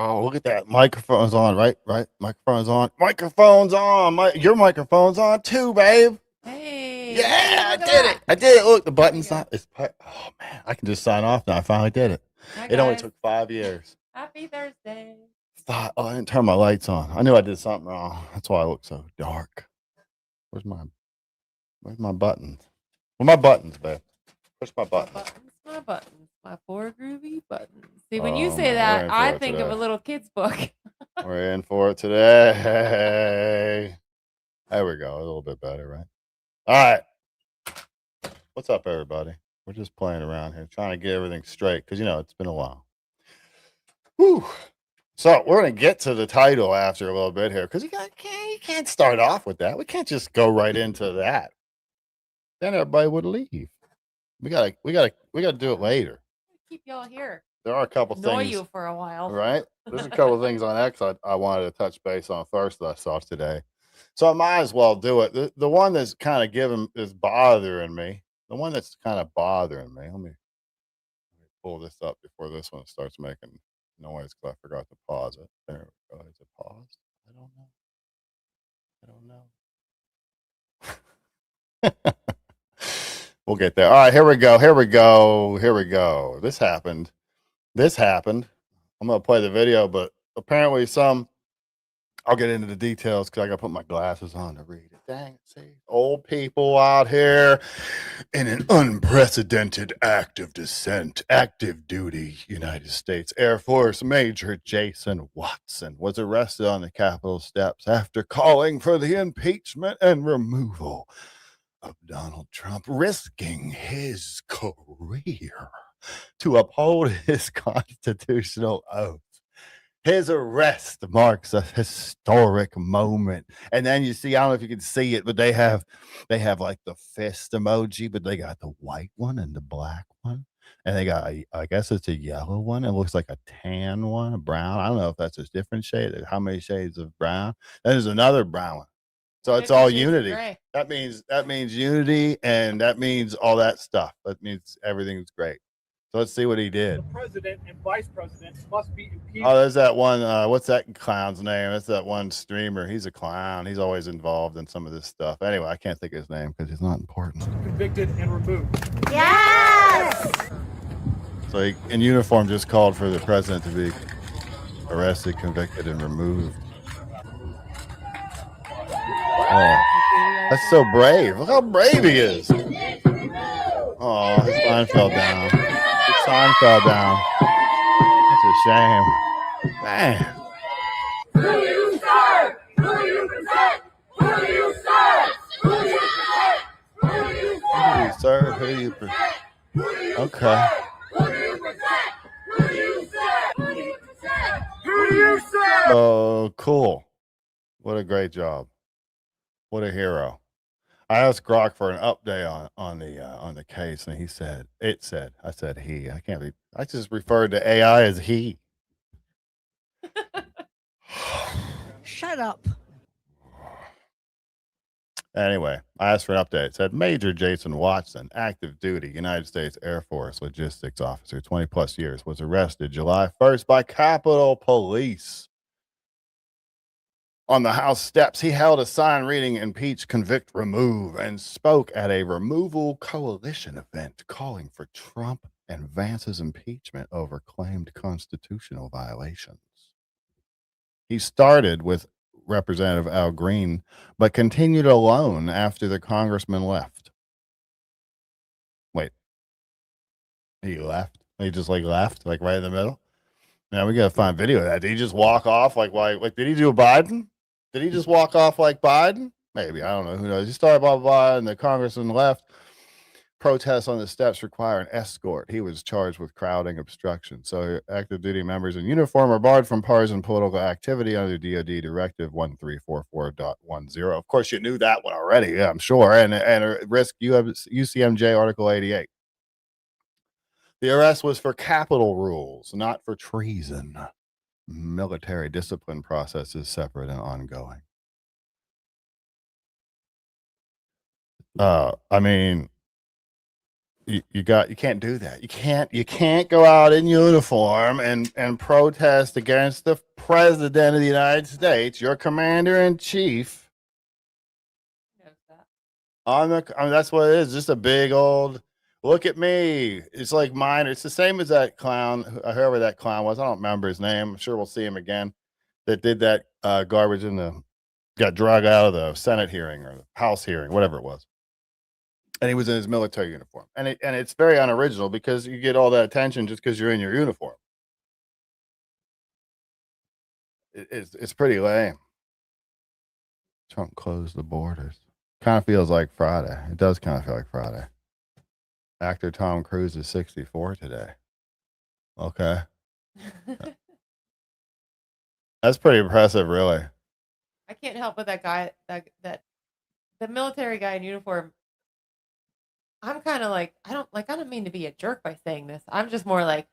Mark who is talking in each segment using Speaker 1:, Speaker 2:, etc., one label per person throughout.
Speaker 1: Oh, look at that. Microphone's on, right? Right? Microphone's on. Microphone's on. Your microphone's on too, babe.
Speaker 2: Hey.
Speaker 1: Yeah,
Speaker 2: hey,
Speaker 1: I
Speaker 2: look at
Speaker 1: did
Speaker 2: that.
Speaker 1: it. I did it. Look, the button's not. Oh, man. I can just sign off now. I finally did it.
Speaker 2: Hi,
Speaker 1: It only
Speaker 2: guys.
Speaker 1: took 5 years.
Speaker 2: Happy Thursday.
Speaker 1: Oh, I didn't turn my lights on. I knew I did something wrong. That's why I look so dark. Where's my buttons? Where my buttons, babe? Push my buttons.
Speaker 2: My buttons. My 4 groovy buttons. See, when you
Speaker 1: Oh,
Speaker 2: say
Speaker 1: man, we're
Speaker 2: that,
Speaker 1: in for
Speaker 2: I
Speaker 1: it
Speaker 2: think of
Speaker 1: today.
Speaker 2: a little kid's book.
Speaker 1: We're in for it today. There we go. A little bit better, right? All right. What's up, everybody? We're just playing around here, trying to get everything straight because, it's been a while. Whew. So we're going to get to the title after a little bit here because you can't start off with that. We can't just go right into that. Then everybody would leave. We gotta do it later.
Speaker 2: Keep y'all here.
Speaker 1: There are a couple
Speaker 2: Annoy
Speaker 1: things.
Speaker 2: you for a while.
Speaker 1: Right? There's a couple things on X I wanted to touch base on first that I saw today. So I might as well do it. The one that's kind of is bothering me. The one that's kind of bothering me. Let me pull this up before this one starts making noise because I forgot to pause it. There we go. Is it paused? I don't know. We'll get there. All right, here we go. This happened. I'm going to play the video, but apparently I'll get into the details because I got to put my glasses on to read it. Dang it, see? Old people out here in an unprecedented act of dissent, active duty, United States Air Force Major Jason Watson was arrested on the Capitol steps after calling for the impeachment and removal of Donald Trump, risking his career to uphold his constitutional oath. His arrest marks a historic moment. And then you see, I don't know if you can see it, but they have like the fist emoji, but they got the white one and the black one. And they got, I guess it's a yellow one. It looks like a tan one, a brown. I don't know if that's a different shade. How many shades of brown? Then there's another brown one. So it's all unity. That means unity, and that means all that stuff. That means everything's great. So let's see what he did.
Speaker 3: The president and vice president must be impeached.
Speaker 1: Oh, there's that one. What's that clown's name? That's that one streamer. He's a clown. He's always involved in some of this stuff. Anyway, I can't think of his name because he's not important.
Speaker 3: Convicted and removed.
Speaker 4: Yes!
Speaker 1: So he, in uniform, just called for the president to be arrested, convicted, and removed. Oh, that's so brave. Look how brave he is. Oh, his sign fell down. His sign fell down. That's a shame. Man.
Speaker 4: Who do you serve? Who do you protect? Who do you serve? Who do you protect? Who do you serve?
Speaker 1: Who do you protect?
Speaker 4: Who do you
Speaker 1: Okay.
Speaker 4: Who do you protect? Who do you serve? Who do you protect? Who do you serve?
Speaker 1: Oh, cool. What a great job. What a hero. I asked Grok for an update on the case, and he said, I said he. I can't be. I just referred to AI as he.
Speaker 5: Shut up.
Speaker 1: Anyway, I asked for an update. It said Major Jason Watson, active duty United States Air Force logistics officer, 20 plus years, was arrested July 1st by Capitol Police. On the House steps, he held a sign reading impeach, convict, remove, and spoke at a removal coalition event calling for Trump and Vance's impeachment over claimed constitutional violations. He started with Representative Al Green, but continued alone after the congressman left. Wait, he left? He just left, right in the middle? Now we gotta find video of that. Did he just walk off like did he do Biden? Did he just walk off like Biden? Maybe. I don't know. Who knows? He started blah, blah, blah, and the congressman left. Protests on the steps require an escort. He was charged with crowding obstruction. So active duty members in uniform are barred from partisan political activity under DoD Directive 1344.10. Of course, you knew that one already, yeah, I'm sure. And risk UCMJ Article 88. The arrest was for capital rules, not for treason. Military discipline process is separate and ongoing. I mean, you can't do that. You can't go out in uniform and protest against the president of the United States, your commander in chief. That's what it is. Just a big old look at me. It's like mine. It's the same as that clown, whoever that clown was. I don't remember his name. I'm sure we'll see him again. That did that garbage got dragged out of the Senate hearing or the House hearing, whatever it was. And he was in his military uniform. And it's very unoriginal because you get all that attention just because you're in your uniform. It's pretty lame. Trump closed the borders. Kind of feels like Friday. It does kind of feel like Friday. Actor Tom Cruise is 64 today. Okay. That's pretty impressive, really.
Speaker 2: I can't help but that guy, that the military guy in uniform. I'm kind of like, I don't mean to be a jerk by saying this. I'm just more like,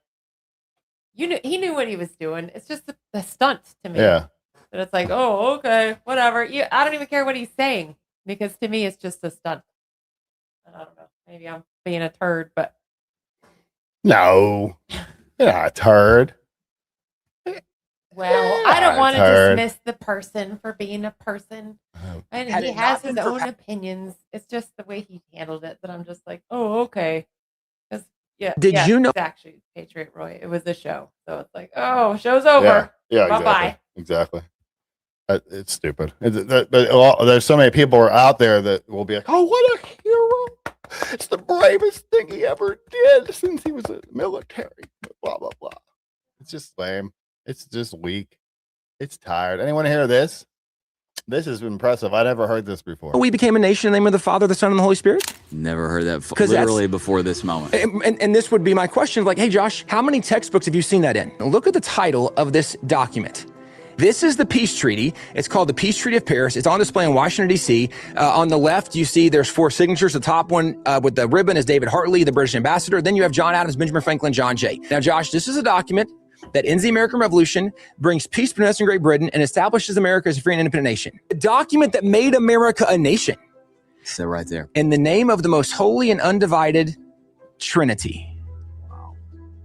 Speaker 2: he knew what he was doing. It's just the stunt to me.
Speaker 1: Yeah.
Speaker 2: But it's like, oh, okay, whatever. I don't even care what he's saying because to me, it's just a stunt. I don't know. Maybe I'm being a turd, but.
Speaker 1: No. You're not a turd.
Speaker 2: Well, I don't want to dismiss the person for being a person. And he has his own opinions. It's just the way he handled it that I'm just like, oh, okay. Because
Speaker 6: Did you know?
Speaker 2: It's actually Patriot Roy. It was a show. So it's like, oh, show's over.
Speaker 1: Yeah,
Speaker 2: bye-bye.
Speaker 1: Exactly. It's stupid. But there's so many people are out there that will be like, oh, what a hero. It's the bravest thing he ever did since he was in the military. Blah, blah, blah. It's just lame. It's just weak. It's tired. Anyone hear this? This is impressive. I never heard this before.
Speaker 6: We became a nation in the name of the Father, the Son, and the Holy Spirit?
Speaker 7: Never heard that literally before this moment.
Speaker 6: And this would be my question. Like, hey, Josh, how many textbooks have you seen that in? Look at the title of this document. This is the peace treaty. It's called the Peace Treaty of Paris. It's on display in Washington, D.C. On the left, you see there's 4 signatures. The top one with the ribbon is David Hartley, the British ambassador. Then you have John Adams, Benjamin Franklin, John Jay. Now, Josh, this is a document that ends the American Revolution, brings peace between us and Great Britain, and establishes America as a free and independent nation. A document that made America a nation.
Speaker 7: So right there.
Speaker 6: In the name of the most holy and undivided Trinity.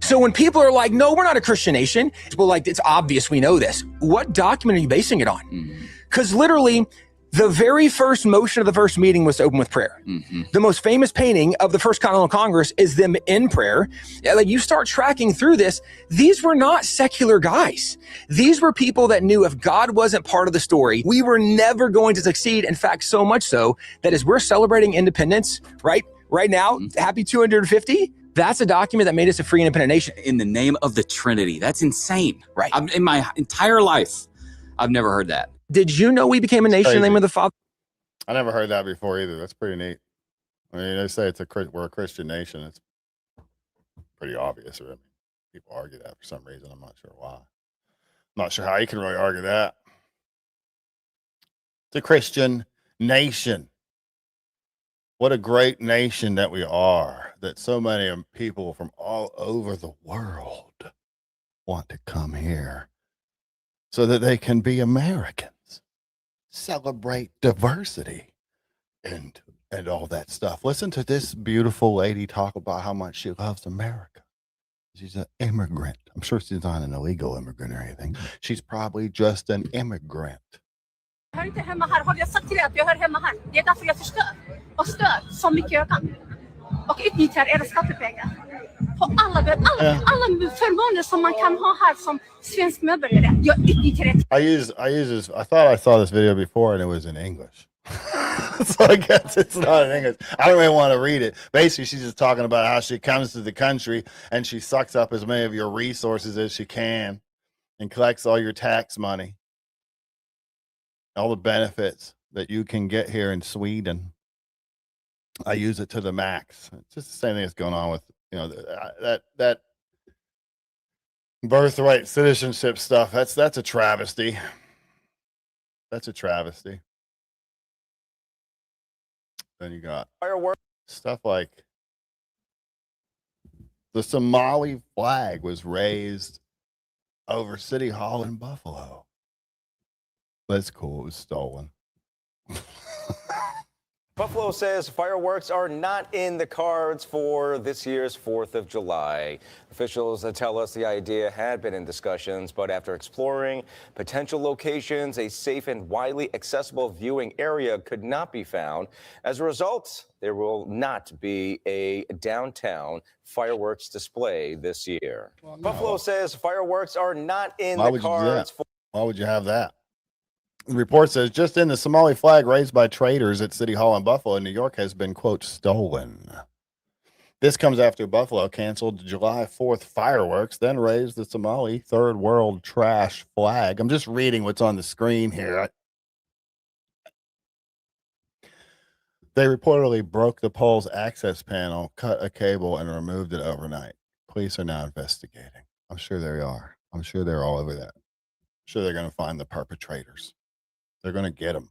Speaker 6: So when people are like, no, we're not a Christian nation. Well, like, it's obvious we know this. What document are you basing it on? Because literally, the very first motion of the first meeting was to open with prayer. The most famous painting of the First Continental Congress is them in prayer. Like, you start tracking through this, these were not secular guys. These were people that knew if God wasn't part of the story, we were never going to succeed. In fact, so much so that as we're celebrating independence, right now, happy 250, that's a document that made us a free and independent nation.
Speaker 7: In the name of the Trinity. That's insane.
Speaker 6: Right.
Speaker 7: In my entire life, I've never heard that.
Speaker 6: Did you know we became a nation in the name of the Father?
Speaker 1: I never heard that before either. That's pretty neat. I mean, they say we're a Christian nation. It's pretty obvious. I mean, people argue that for some reason. I'm not sure why. I'm not sure how you can really argue that. It's a Christian nation. What a great nation that we are, that so many people from all over the world want to come here so that they can be Americans, celebrate diversity and all that stuff. Listen to this beautiful lady talk about how much she loves America. She's an immigrant. I'm sure she's not an illegal immigrant or anything. She's probably just an immigrant.
Speaker 8: Jag hör inte hemma här. Har jag sagt till dig att jag hör hemma här? Det är därför jag förstör och stör så mycket jag kan. Och utnyttjar era skattepengar. På alla förmåner som man kan ha här som svensk medborgare. Jag utnyttjar det.
Speaker 1: I use this. I thought I saw this video before and it was in English. So I guess it's not in English. I don't really want to read it. Basically, she's just talking about how she comes to the country and she sucks up as many of your resources as she can and collects all your tax money, all the benefits that you can get here in Sweden. I use it to the max. It's just the same thing that's going on with, you know, that birthright citizenship stuff. That's a travesty. That's a travesty. Then you got fireworks, stuff like the Somali flag was raised over City Hall in Buffalo. That's cool. It was stolen.
Speaker 9: Buffalo says fireworks are not in the cards for this year's 4th of July. Officials tell us the idea had been in discussions, but after exploring potential locations, a safe and widely accessible viewing area could not be found. As a result, there will not be a downtown fireworks display this year. Well, no. Buffalo says fireworks are not in the cards.
Speaker 1: Why would you have that? The report says just in the Somali flag raised by traders at City Hall in Buffalo, New York has been, quote, stolen. This comes after Buffalo canceled July 4th fireworks, then raised the Somali third world trash flag. I'm just reading what's on the screen here. They reportedly broke the pole's access panel, cut a cable, and removed it overnight. Police are now investigating. I'm sure they are. I'm sure they're all over that. I'm sure they're going to find the perpetrators. They're going to get them.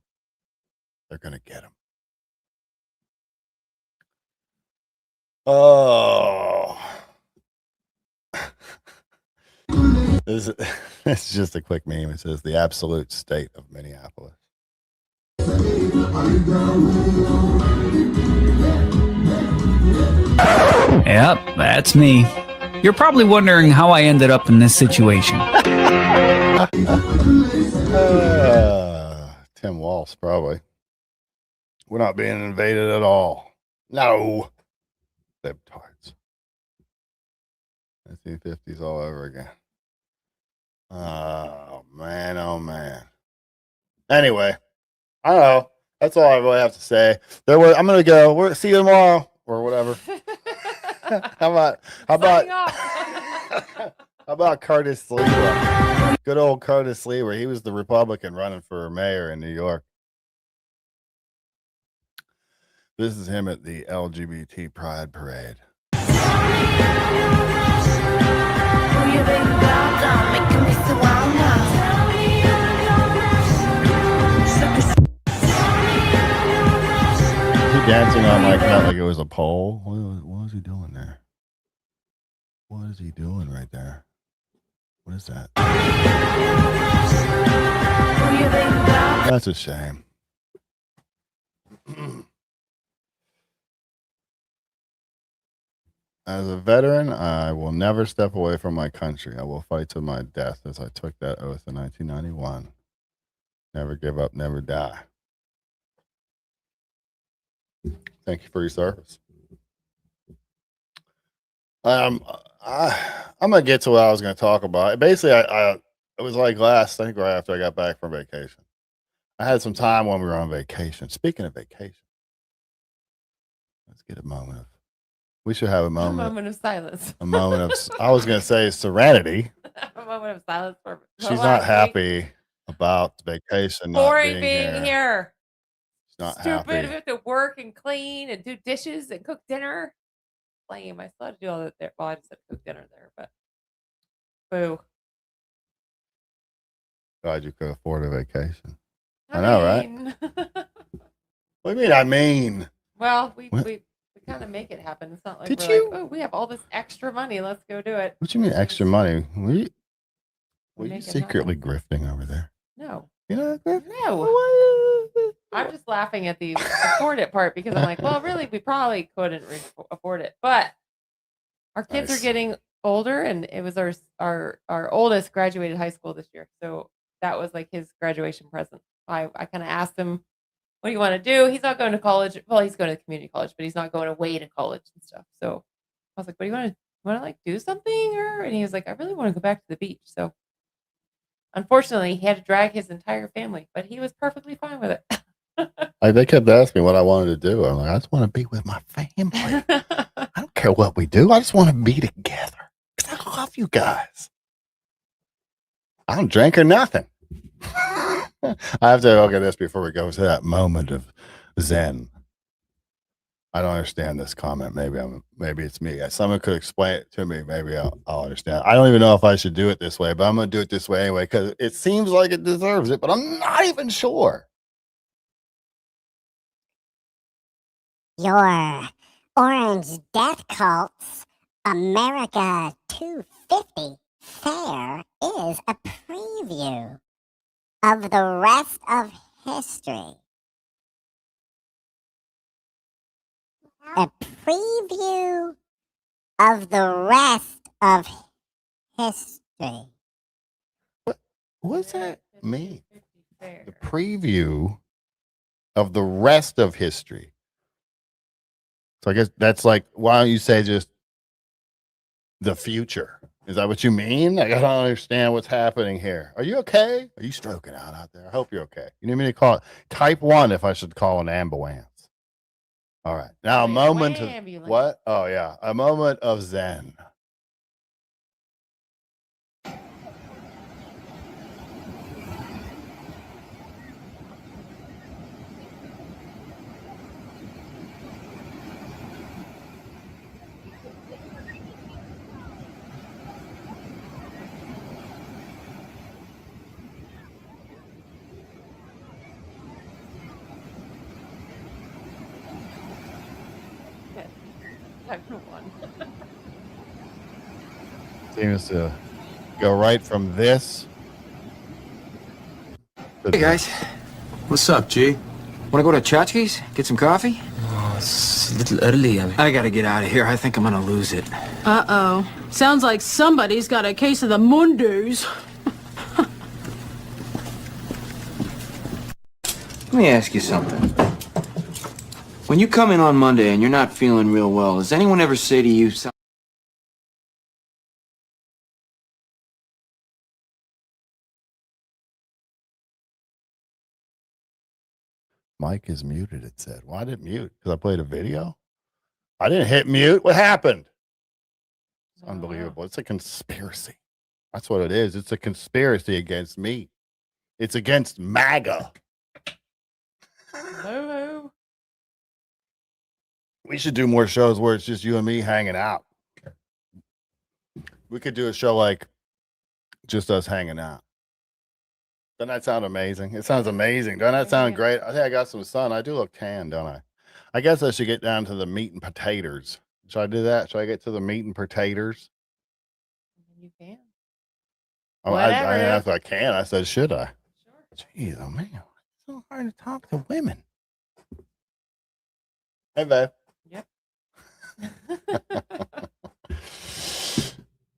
Speaker 1: They're going to get them. Oh. It's just a quick meme. It says the absolute state of Minneapolis.
Speaker 10: Yep, that's me. You're probably wondering how I ended up in this situation.
Speaker 1: Tim Walsh, probably. We're not being invaded at all. No. Libtards. 1950s all over again. Oh, man. Oh, man. Anyway, I don't know. That's all I really have to say. I'm going to go. See you tomorrow or whatever. How about Curtis Lewa? Good old Curtis Lewa. He was the Republican running for mayor in New York. This is him at the LGBT Pride Parade. Is he dancing on like it was a pole? What was he doing there? What is he doing right there? What is that? That's a shame. As a veteran, I will never step away from my country. I will fight to my death as I took that oath in 1991. Never give up, never die. Thank you for your service. I'm gonna get to what I was gonna talk about. Basically, it was like I think right after I got back from vacation. I had some time when we were on vacation. Speaking of vacation, let's get a moment of. We should have a moment
Speaker 2: of silence.
Speaker 1: A moment of. I was gonna say serenity.
Speaker 2: A moment of silence for.
Speaker 1: She's not happy about vacation.
Speaker 2: Boring being here.
Speaker 1: She's not
Speaker 2: Stupid.
Speaker 1: happy.
Speaker 2: We have to work and clean and do dishes and cook dinner. Lame. I still had to do all that there. Well, I just had to cook dinner there, but boo.
Speaker 1: Glad you could afford a vacation. I know, right? What do you mean? I mean,
Speaker 2: Well, we
Speaker 1: What?
Speaker 2: kind of make it happen. It's not like
Speaker 1: Did
Speaker 2: we're
Speaker 1: you?
Speaker 2: like, oh, we have all this extra money. Let's go do it.
Speaker 1: What you mean extra money? Were you
Speaker 2: Make it
Speaker 1: secretly grifting over there?
Speaker 2: No.
Speaker 1: You know, grifting?
Speaker 2: No. I'm just laughing at the afford it part because I'm like, well, really, we probably couldn't afford it, but our kids
Speaker 1: Nice.
Speaker 2: are getting older, and it was our oldest graduated high school this year, so that was like his graduation present. I kind of asked him, what do you want to do? He's not going to college. Well, he's going to community college, but he's not going away to college and stuff. So I was like, what do you want to? Like do something? And he was like, I really want to go back to the beach. So unfortunately, he had to drag his entire family, but he was perfectly fine with it.
Speaker 1: They kept asking me what I wanted to do. I'm like, I just want to be with my family. I don't care what we do. I just want to be together. Because I love you guys. I don't drink or nothing. I have to look at this before we go to that moment of Zen. I don't understand this comment. Maybe it's me. Someone could explain it to me. Maybe I'll understand. I don't even know if I should do it this way, but I'm going to do it this way anyway because it seems like it deserves it, but I'm not even sure.
Speaker 11: Your Orange Death Cult's America 250 fair is a preview of the rest of history. A preview of the rest of history.
Speaker 1: What does that mean? The preview of the rest of history. So I guess that's like, why don't you say just the future? Is that what you mean? Like, I don't understand what's happening here. Are you okay? Are you stroking out there? I hope you're okay. You need me to call it type 1 if I should call an ambulance. All right. Now a moment of what? Oh yeah. A moment of Zen. Seems to go right from this.
Speaker 6: Hey guys, what's up, G? Want to go to Chachki's? Get some coffee?
Speaker 12: Oh, it's a little early.
Speaker 6: I gotta get out of here. I think I'm gonna lose it.
Speaker 13: Uh-oh. Sounds like somebody's got a case of the Mondays.
Speaker 6: Let me ask you something. When you come in on Monday and you're not feeling real well, does anyone ever say to you something?
Speaker 1: Mike is muted, it said. Why did it mute? Because I played a video? I didn't hit mute. What happened? It's unbelievable. It's a conspiracy. That's what it is. It's a conspiracy against me. It's against MAGA.
Speaker 2: Hello.
Speaker 1: We should do more shows where it's just you and me hanging out. We could do a show like just us hanging out. Doesn't that sound amazing? It sounds amazing. Doesn't that sound great? I think I got some sun. I do look tan, don't I? I guess I should get down to the meat and potatoes. Should I do that? Should I get to the meat and potatoes?
Speaker 2: You can.
Speaker 1: Oh, I asked if I can. I said, should I? Sure. Jeez, oh man, it's so hard to talk to women. Hey, babe.
Speaker 2: Yep.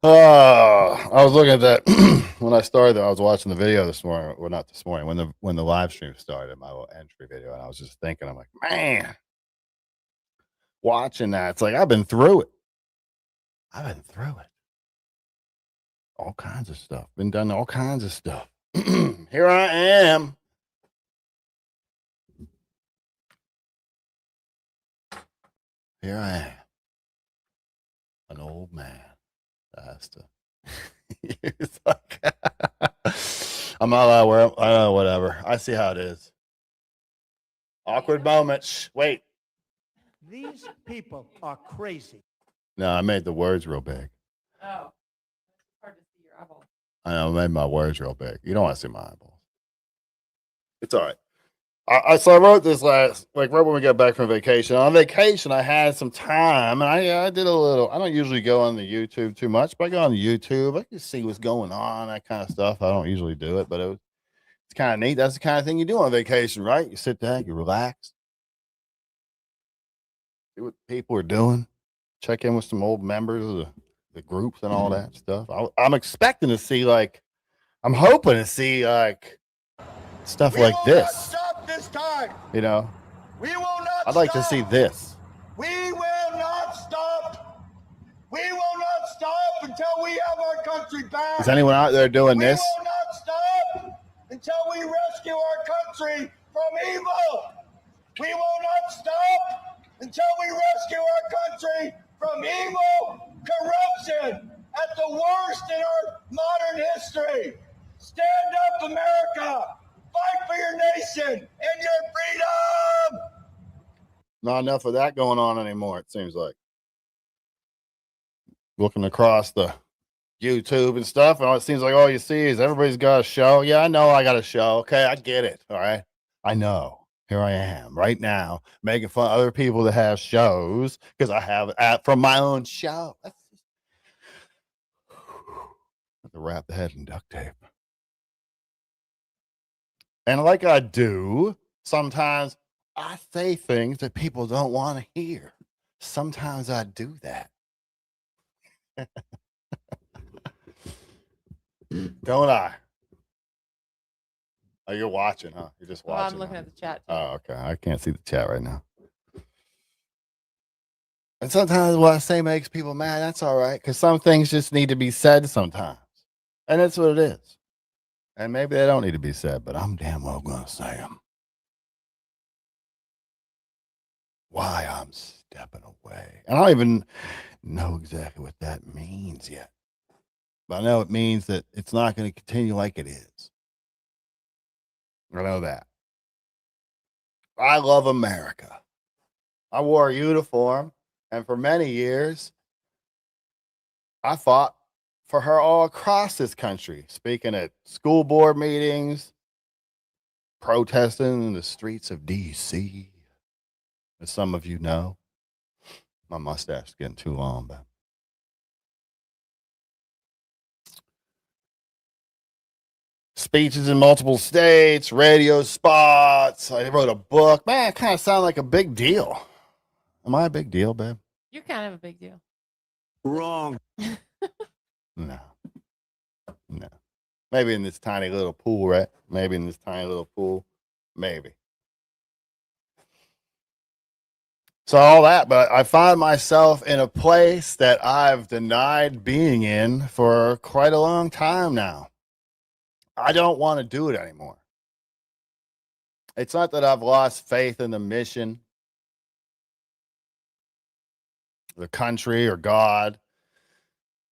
Speaker 1: I was looking at that when I started. I was watching the video this morning. Well, not this morning. When the live stream started, my little entry video, and I was just thinking, I'm like, man, watching that, it's like I've been through it. I've been through it. All kinds of stuff. Been done all kinds of stuff. Here I am. Here I am. An old man. Has to. It's like, I'm not allowed to wear them. I don't know, whatever. I see how it is. Awkward moment. Shh, wait.
Speaker 14: These people are crazy.
Speaker 1: No, I made the words real big.
Speaker 2: Oh. It's hard to see your eyeball.
Speaker 1: I know, I made my words real big. You don't want to see my eyeballs. It's all right. So I wrote this right when we got back from vacation. On vacation, I had some time, and I did a little. I don't usually go on the YouTube too much, but I go on the YouTube. I can see what's going on, that kind of stuff. I don't usually do it, but it's kind of neat. That's the kind of thing you do on vacation, right? You sit down, you relax, see what people are doing, check in with some old members of the groups and all that stuff. I'm expecting to see I'm hoping to see stuff like this.
Speaker 4: Stop this time.
Speaker 1: You know,
Speaker 4: We will not
Speaker 1: I'd like to
Speaker 4: stop.
Speaker 1: see this.
Speaker 4: We will not stop. We will not stop until we have our country back.
Speaker 1: Is anyone out there doing this?
Speaker 4: We will not stop until we rescue our country from evil. We will not stop until we rescue our country from evil, corruption at the worst in our modern history. Stand up, America. Fight for your nation and your freedom.
Speaker 1: Not enough of that going on anymore, it seems like. Looking across the YouTube and stuff, and it seems like all you see is everybody's got a show. Yeah, I know I got a show. Okay, I get it. All right. I know. Here I am right now making fun of other people that have shows because I have from my own show. That's just... I have to wrap the head in duct tape. And like I do, sometimes I say things that people don't want to hear. Sometimes I do that. Don't I? Oh, you're watching, huh? You're just
Speaker 2: Well,
Speaker 1: watching.
Speaker 2: I'm looking at the chat.
Speaker 1: Oh, okay. I can't see the chat right now. And sometimes what I say makes people mad. That's all right, because some things just need to be said sometimes. And that's what it is. And maybe they don't need to be said, but I'm damn well going to say them. Why I'm stepping away. And I don't even know exactly what that means yet. But I know it means that it's not going to continue like it is. I know that. I love America. I wore a uniform, and for many years, I fought for her all across this country, speaking at school board meetings, protesting in the streets of D.C. As some of you know, my mustache is getting too long, but speeches in multiple states, radio spots. I wrote a book. Man, it kind of sounded like a big deal. Am I a big deal, babe?
Speaker 2: You're kind of a big deal.
Speaker 14: Wrong.
Speaker 1: No. Maybe in this tiny little pool, right? Maybe in this tiny little pool. Maybe. So all that, but I find myself in a place that I've denied being in for quite a long time now. I don't want to do it anymore. It's not that I've lost faith in the mission, the country, or God.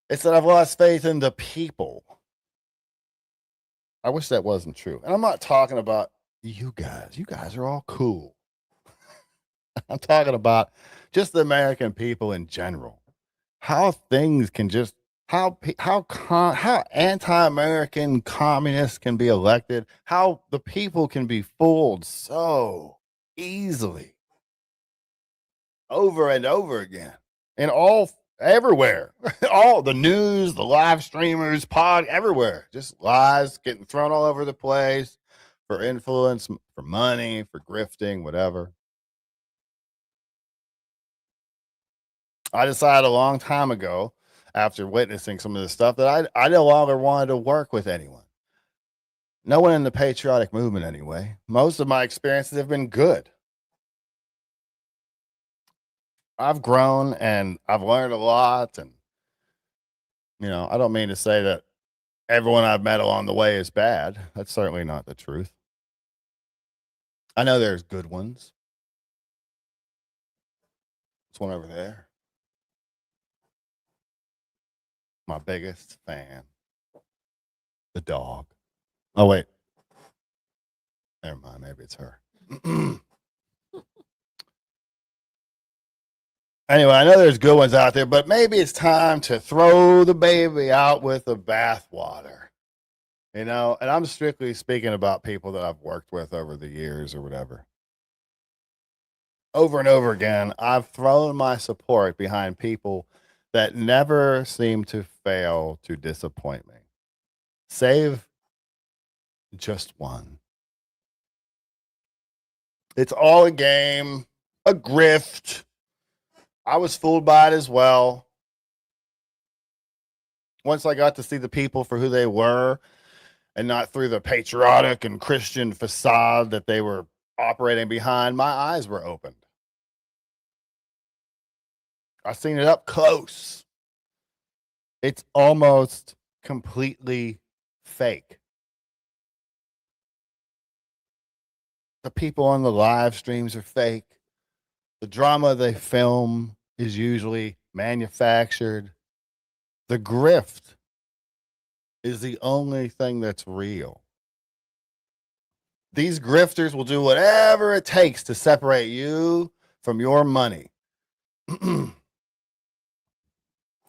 Speaker 1: It's that I've lost faith in the people. I wish that wasn't true. And I'm not talking about you guys. You guys are all cool. I'm talking about just the American people in general. How things can just how anti-American communists can be elected, how the people can be fooled so easily over and over again, and everywhere, all the news, the live streamers, everywhere, just lies getting thrown all over the place for influence, for money, for grifting, whatever. I decided a long time ago, after witnessing some of this stuff, that I no longer wanted to work with anyone. No one in the patriotic movement, anyway. Most of my experiences have been good. I've grown and I've learned a lot. And, I don't mean to say that everyone I've met along the way is bad. That's certainly not the truth. I know there's good ones. There's one over there. My biggest fan. The dog. Oh, wait. Never mind. Maybe it's her. Anyway, I know there's good ones out there, but maybe it's time to throw the baby out with the bathwater. You know, and I'm strictly speaking about people that I've worked with over the years or whatever. Over and over again, I've thrown my support behind people that never seem to fail to disappoint me. Save just one. It's all a game, a grift. I was fooled by it as well. Once I got to see the people for who they were and not through the patriotic and Christian facade that they were operating behind, my eyes were opened. I've seen it up close. It's almost completely fake. The people on the live streams are fake. The drama they film is usually manufactured. The grift is the only thing that's real. These grifters will do whatever it takes to separate you from your money.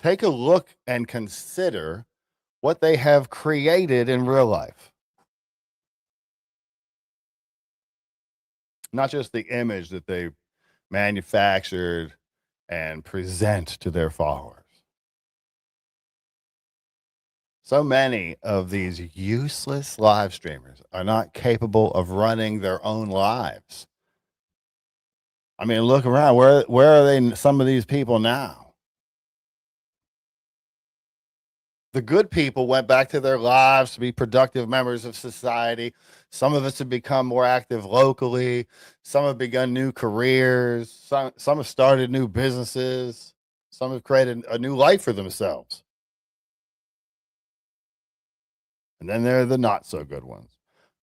Speaker 1: Take a look and consider what they have created in real life. Not just the image that they manufactured and present to their followers. So many of these useless live streamers are not capable of running their own lives. I mean, look around. Where are they? Some of these people now. The good people went back to their lives to be productive members of society. Some of us have become more active locally. Some have begun new careers. Some have started new businesses. Some have created a new life for themselves. And then there are the not so good ones.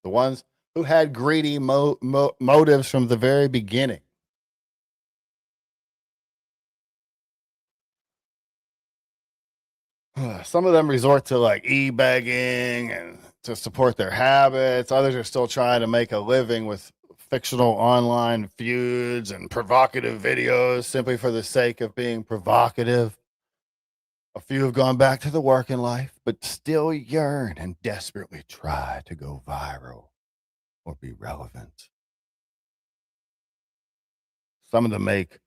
Speaker 1: The ones who had greedy motives from the very beginning. Some of them resort to like e-begging and to support their habits. Others are still trying to make a living with fictional online feuds and provocative videos simply for the sake of being provocative. A few have gone back to the working life, but still yearn and desperately try to go viral or be relevant. Some of them make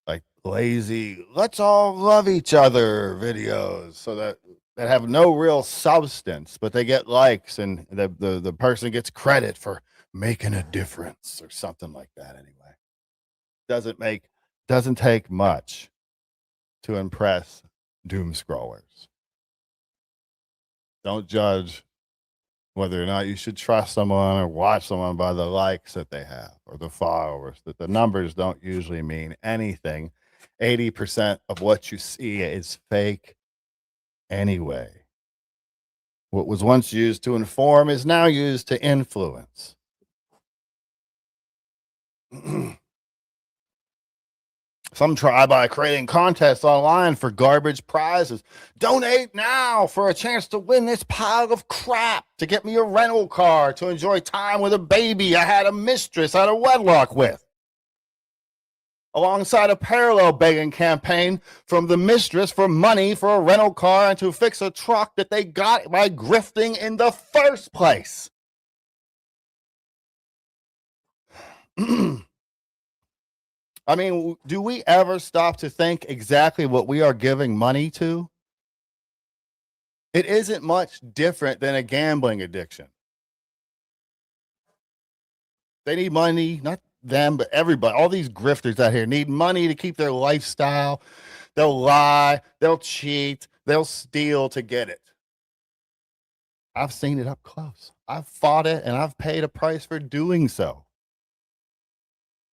Speaker 1: like lazy, let's all love each other videos so that have no real substance, but they get likes and the person gets credit for making a difference or something like that anyway. Doesn't take much to impress doom scrollers. Don't judge whether or not you should trust someone or watch someone by the likes that they have or the followers. That the numbers don't usually mean anything. 80% of what you see is fake anyway. What was once used to inform is now used to influence. Some try by creating contests online for garbage prizes. Donate now for a chance to win this pile of crap, to get me a rental car, to enjoy time with a baby I had a mistress out of wedlock with. Alongside a parallel begging campaign from the mistress for money for a rental car and to fix a truck that they got by grifting in the first place. I mean, do we ever stop to think exactly what we are giving money to? It isn't much different than a gambling addiction. They need money, not them, but everybody. All these grifters out here need money to keep their lifestyle. They'll lie, they'll cheat, they'll steal to get it. I've seen it up close. I've fought it and I've paid a price for doing so.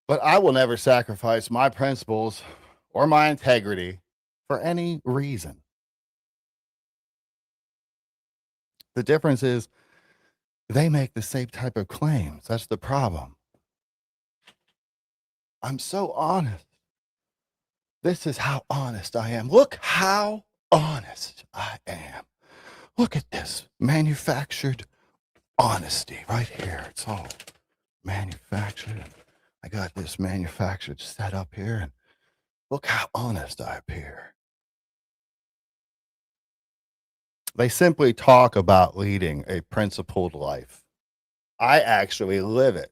Speaker 1: But I will never sacrifice my principles or my integrity for any reason. The difference is they make the same type of claims. That's the problem. I'm so honest. This is how honest I am. Look how honest I am. Look at this manufactured honesty right here. It's all manufactured. I got this manufactured set up here, and look how honest I appear. They simply talk about leading a principled life. I actually live it.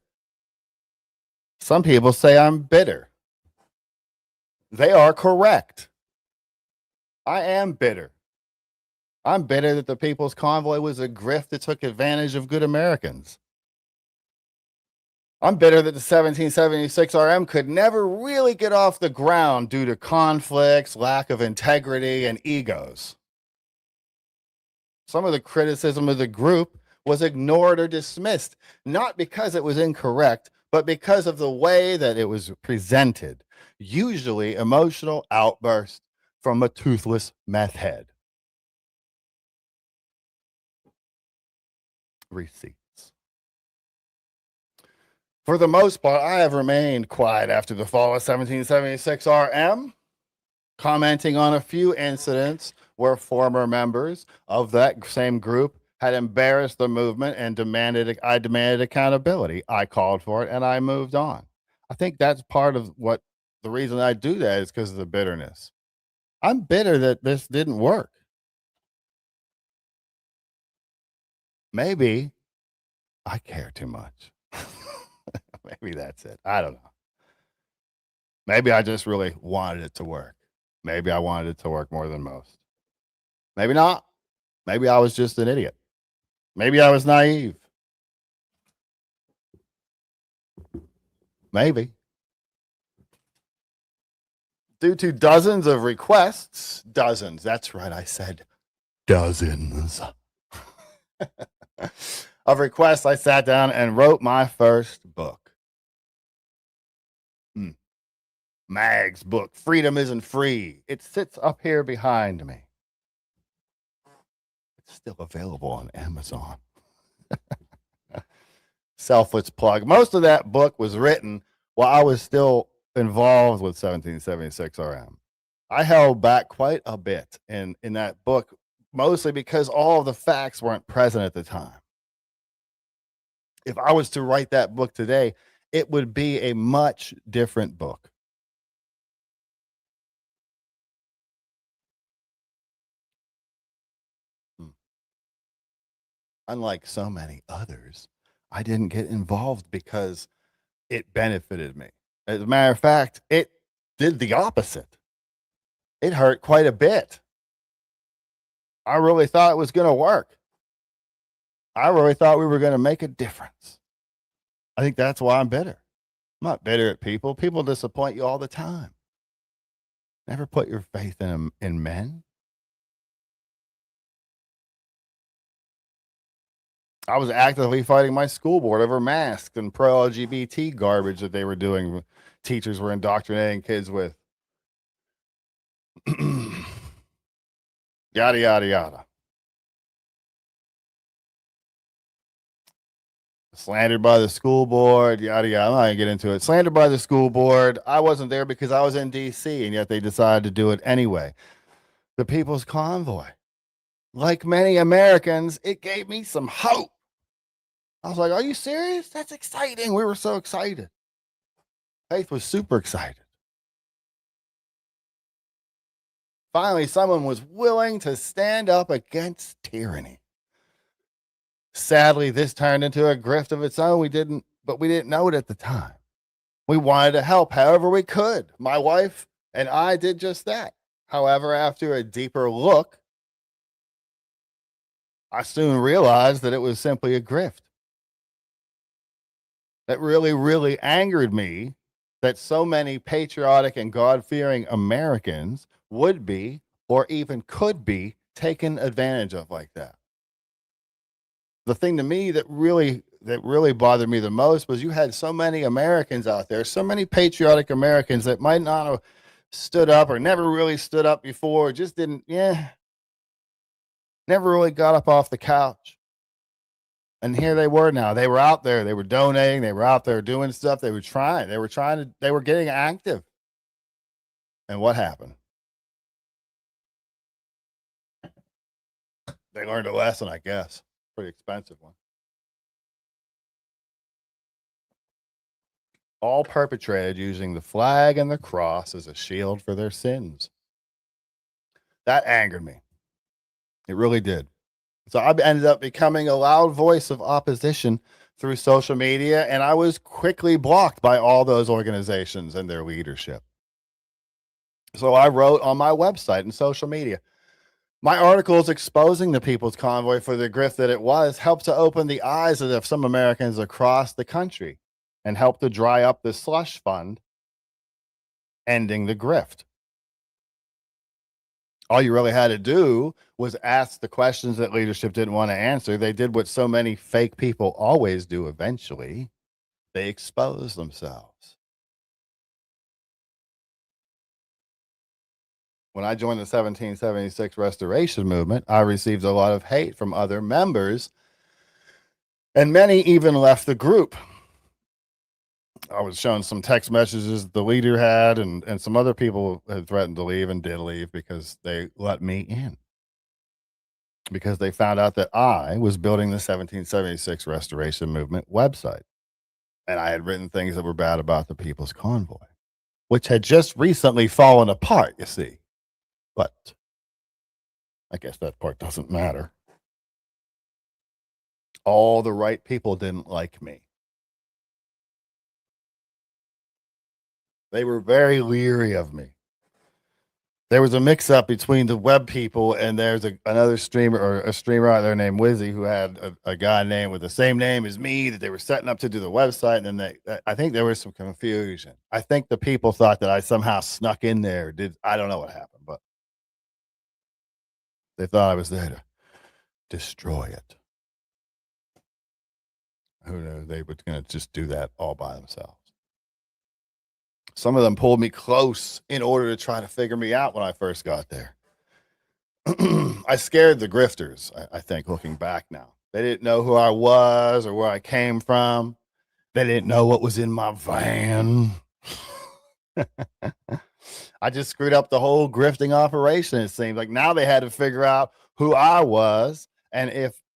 Speaker 1: Some people say I'm bitter. They are correct. I am bitter. I'm bitter that the People's Convoy was a grift that took advantage of good Americans. I'm bitter that the 1776 RM could never really get off the ground due to conflicts, lack of integrity, and egos. Some of the criticism of the group was ignored or dismissed, not because it was incorrect, but because of the way that it was presented, usually emotional outbursts from a toothless meth head. Receipts. For the most part, I have remained quiet after the fall of 1776 RM, commenting on a few incidents where former members of that same group had embarrassed the movement and I demanded accountability. I called for it and I moved on. I think that's part of what the reason I do that is because of the bitterness. I'm bitter that this didn't work. Maybe I care too much. Maybe that's it. I don't know. Maybe I just really wanted it to work. Maybe I wanted it to work more than most. Maybe not. Maybe I was just an idiot. Maybe I was naive. Maybe. Due to dozens of requests, dozens, that's right, I said dozens of requests, I sat down and wrote my first book. Mag's book, Freedom Isn't Free. It sits up here behind me. It's still available on Amazon. Selfless plug. Most of that book was written while I was still involved with 1776 RM. I held back quite a bit in that book, mostly because all of the facts weren't present at the time. If I was to write that book today, it would be a much different book. Unlike so many others, I didn't get involved because it benefited me. As a matter of fact, it did the opposite. It hurt quite a bit. I really thought it was going to work. I really thought we were going to make a difference. I think that's why I'm bitter. I'm not bitter at people. People disappoint you all the time. Never put your faith in men. I was actively fighting my school board over masks and pro-LGBT garbage that they were doing. Teachers were indoctrinating kids with. Yada, yada, yada. Slandered by the school board, yada, yada. I'm not going to get into it. Slandered by the school board. I wasn't there because I was in D.C., and yet they decided to do it anyway. The People's Convoy. Like many Americans, it gave me some hope. I was like, are you serious? That's exciting. We were so excited. Faith was super excited. Finally, someone was willing to stand up against tyranny. Sadly, this turned into a grift of its own. We didn't know it at the time. We wanted to help however we could. My wife and I did just that. However, after a deeper look, I soon realized that it was simply a grift. That really, really angered me that so many patriotic and God-fearing Americans would be, or even could be, taken advantage of like that. The thing to me that really bothered me the most was you had so many Americans out there, so many patriotic Americans that might not have stood up or never really stood up before, just didn't, never really got up off the couch. And here they were now. They were out there. They were donating. They were out there doing stuff. They were getting active. And what happened? They learned a lesson, I guess. Pretty expensive one. All perpetrated using the flag and the cross as a shield for their sins. That angered me. It really did. So I ended up becoming a loud voice of opposition through social media, and I was quickly blocked by all those organizations and their leadership. So I wrote on my website and social media. My articles exposing the People's Convoy for the grift that it was helped to open the eyes of some Americans across the country and helped to dry up the slush fund, ending the grift. All you really had to do was ask the questions that leadership didn't want to answer. They did what so many fake people always do eventually. They expose themselves. When I joined the 1776 Restoration Movement, I received a lot of hate from other members, and many even left the group. I was shown some text messages the leader had, and some other people had threatened to leave and did leave because they let me in. Because they found out that I was building the 1776 Restoration Movement website. And I had written things that were bad about the People's Convoy, which had just recently fallen apart, you see. But I guess that part doesn't matter. All the right people didn't like me. They were very leery of me. There was a mix-up between the web people, and there's another streamer or a streamer out there named Wizzy who had a guy named with the same name as me that they were setting up to do the website, and then I think there was some confusion. I think the people thought that I somehow snuck in there. I don't know what happened, but they thought I was there to destroy it. Who knew they were going to just do that all by themselves? Some of them pulled me close in order to try to figure me out when I first got there. I scared the grifters, I think, looking back now. They didn't know who I was or where I came from. They didn't know what was in my van. I just screwed up the whole grifting operation, it seemed like. Now they had to figure out who I was and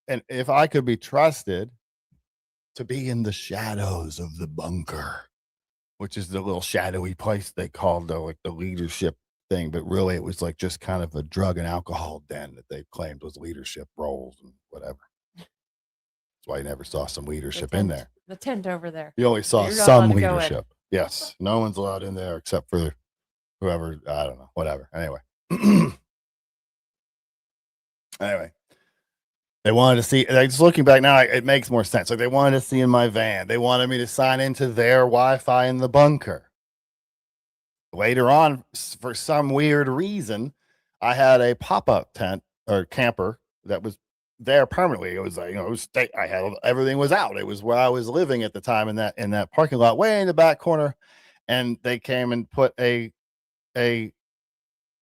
Speaker 1: if I could be trusted to be in the shadows of the bunker, which is the little shadowy place they called the leadership thing, but really it was like just kind of a drug and alcohol den that they claimed was leadership roles and whatever. That's why you never saw some leadership in there.
Speaker 2: The tent over there.
Speaker 1: You always saw some leadership. Yes. No one's allowed in there except for whoever, I don't know, whatever. Anyway. Anyway. They wanted to see, like, just looking back now, it makes more sense. Like, they wanted to see in my van. They wanted me to sign into their Wi-Fi in the bunker. Later on, for some weird reason, I had a pop-up tent or camper that was there permanently. It was like, I had everything was out. It was where I was living at the time in that parking lot, way in the back corner. And they came and put a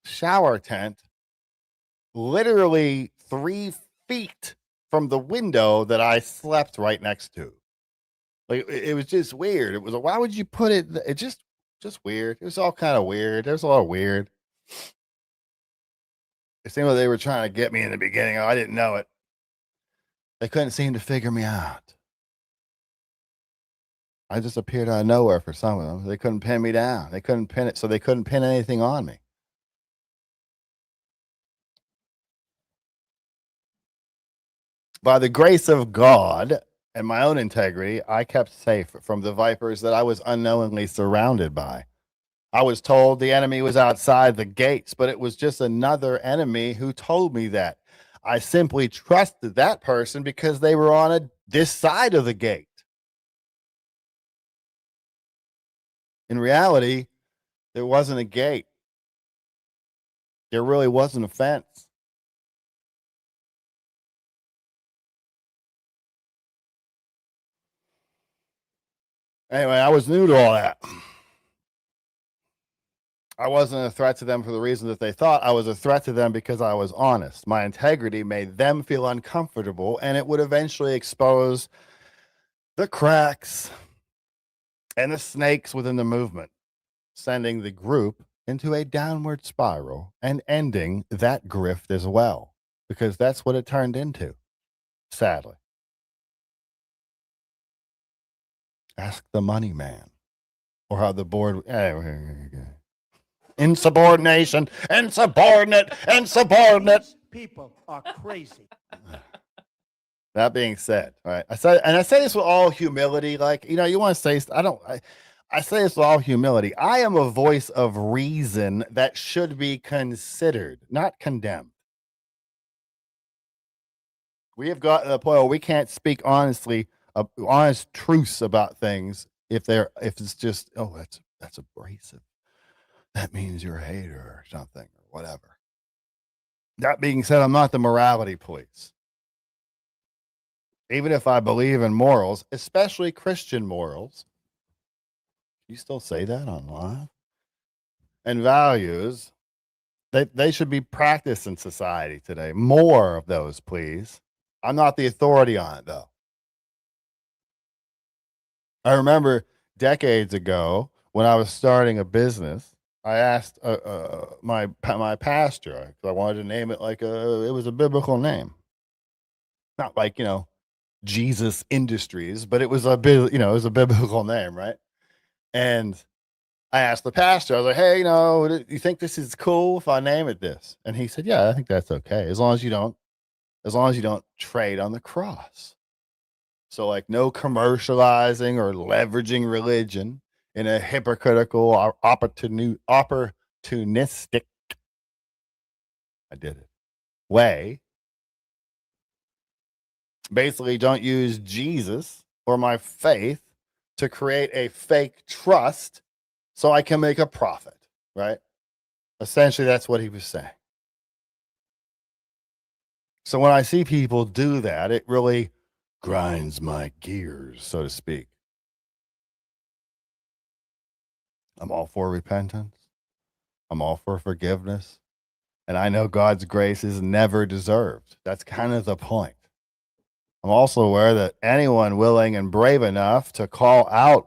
Speaker 1: shower tent literally 3 feet from the window that I slept right next to. Like, it was just weird. It was why would you put it? It just weird. It was all kind of weird. There's a lot of weird. It seemed like they were trying to get me in the beginning. I didn't know it. They couldn't seem to figure me out. I just appeared out of nowhere for some of them. They couldn't pin me down. They couldn't pin it, so they couldn't pin anything on me. By the grace of God and my own integrity, I kept safe from the vipers that I was unknowingly surrounded by. I was told the enemy was outside the gates, but it was just another enemy who told me that. I simply trusted that person because they were on this side of the gate. In reality, there wasn't a gate. There really wasn't a fence. Anyway, I was new to all that. I wasn't a threat to them for the reason that they thought. I was a threat to them because I was honest. My integrity made them feel uncomfortable, and it would eventually expose the cracks and the snakes within the movement, sending the group into a downward spiral and ending that grift as well, because that's what it turned into, sadly. Ask the money man, or how the board. Insubordination, insubordinate.
Speaker 14: People are crazy.
Speaker 1: That being said, right? I say this with all humility. Like, you want to say, I say this with all humility. I am a voice of reason that should be considered, not condemned. We have got to the point where we can't speak honestly, honest truths about things if it's just, oh, that's abrasive. That means you're a hater or something or whatever. That being said, I'm not the morality police. Even if I believe in morals, especially Christian morals, you still say that online? And values, they should be practiced in society today. More of those, please. I'm not the authority on it, though. I remember decades ago when I was starting a business, I asked my pastor, because I wanted to name it it was a biblical name. Not like, Jesus Industries, but it was it was a biblical name, right? And I asked the pastor, I was like, hey, do you think this is cool if I name it this? And he said, yeah, I think that's okay. As long as you don't trade on the cross. So like no commercializing or leveraging religion in a hypocritical or opportunistic, I did it, way. Basically, don't use Jesus or my faith to create a fake trust so I can make a profit, right? Essentially, that's what he was saying. So when I see people do that, it really grinds my gears, so to speak. I'm all for repentance. I'm all for forgiveness. And I know God's grace is never deserved. That's kind of the point. I'm also aware that anyone willing and brave enough to call out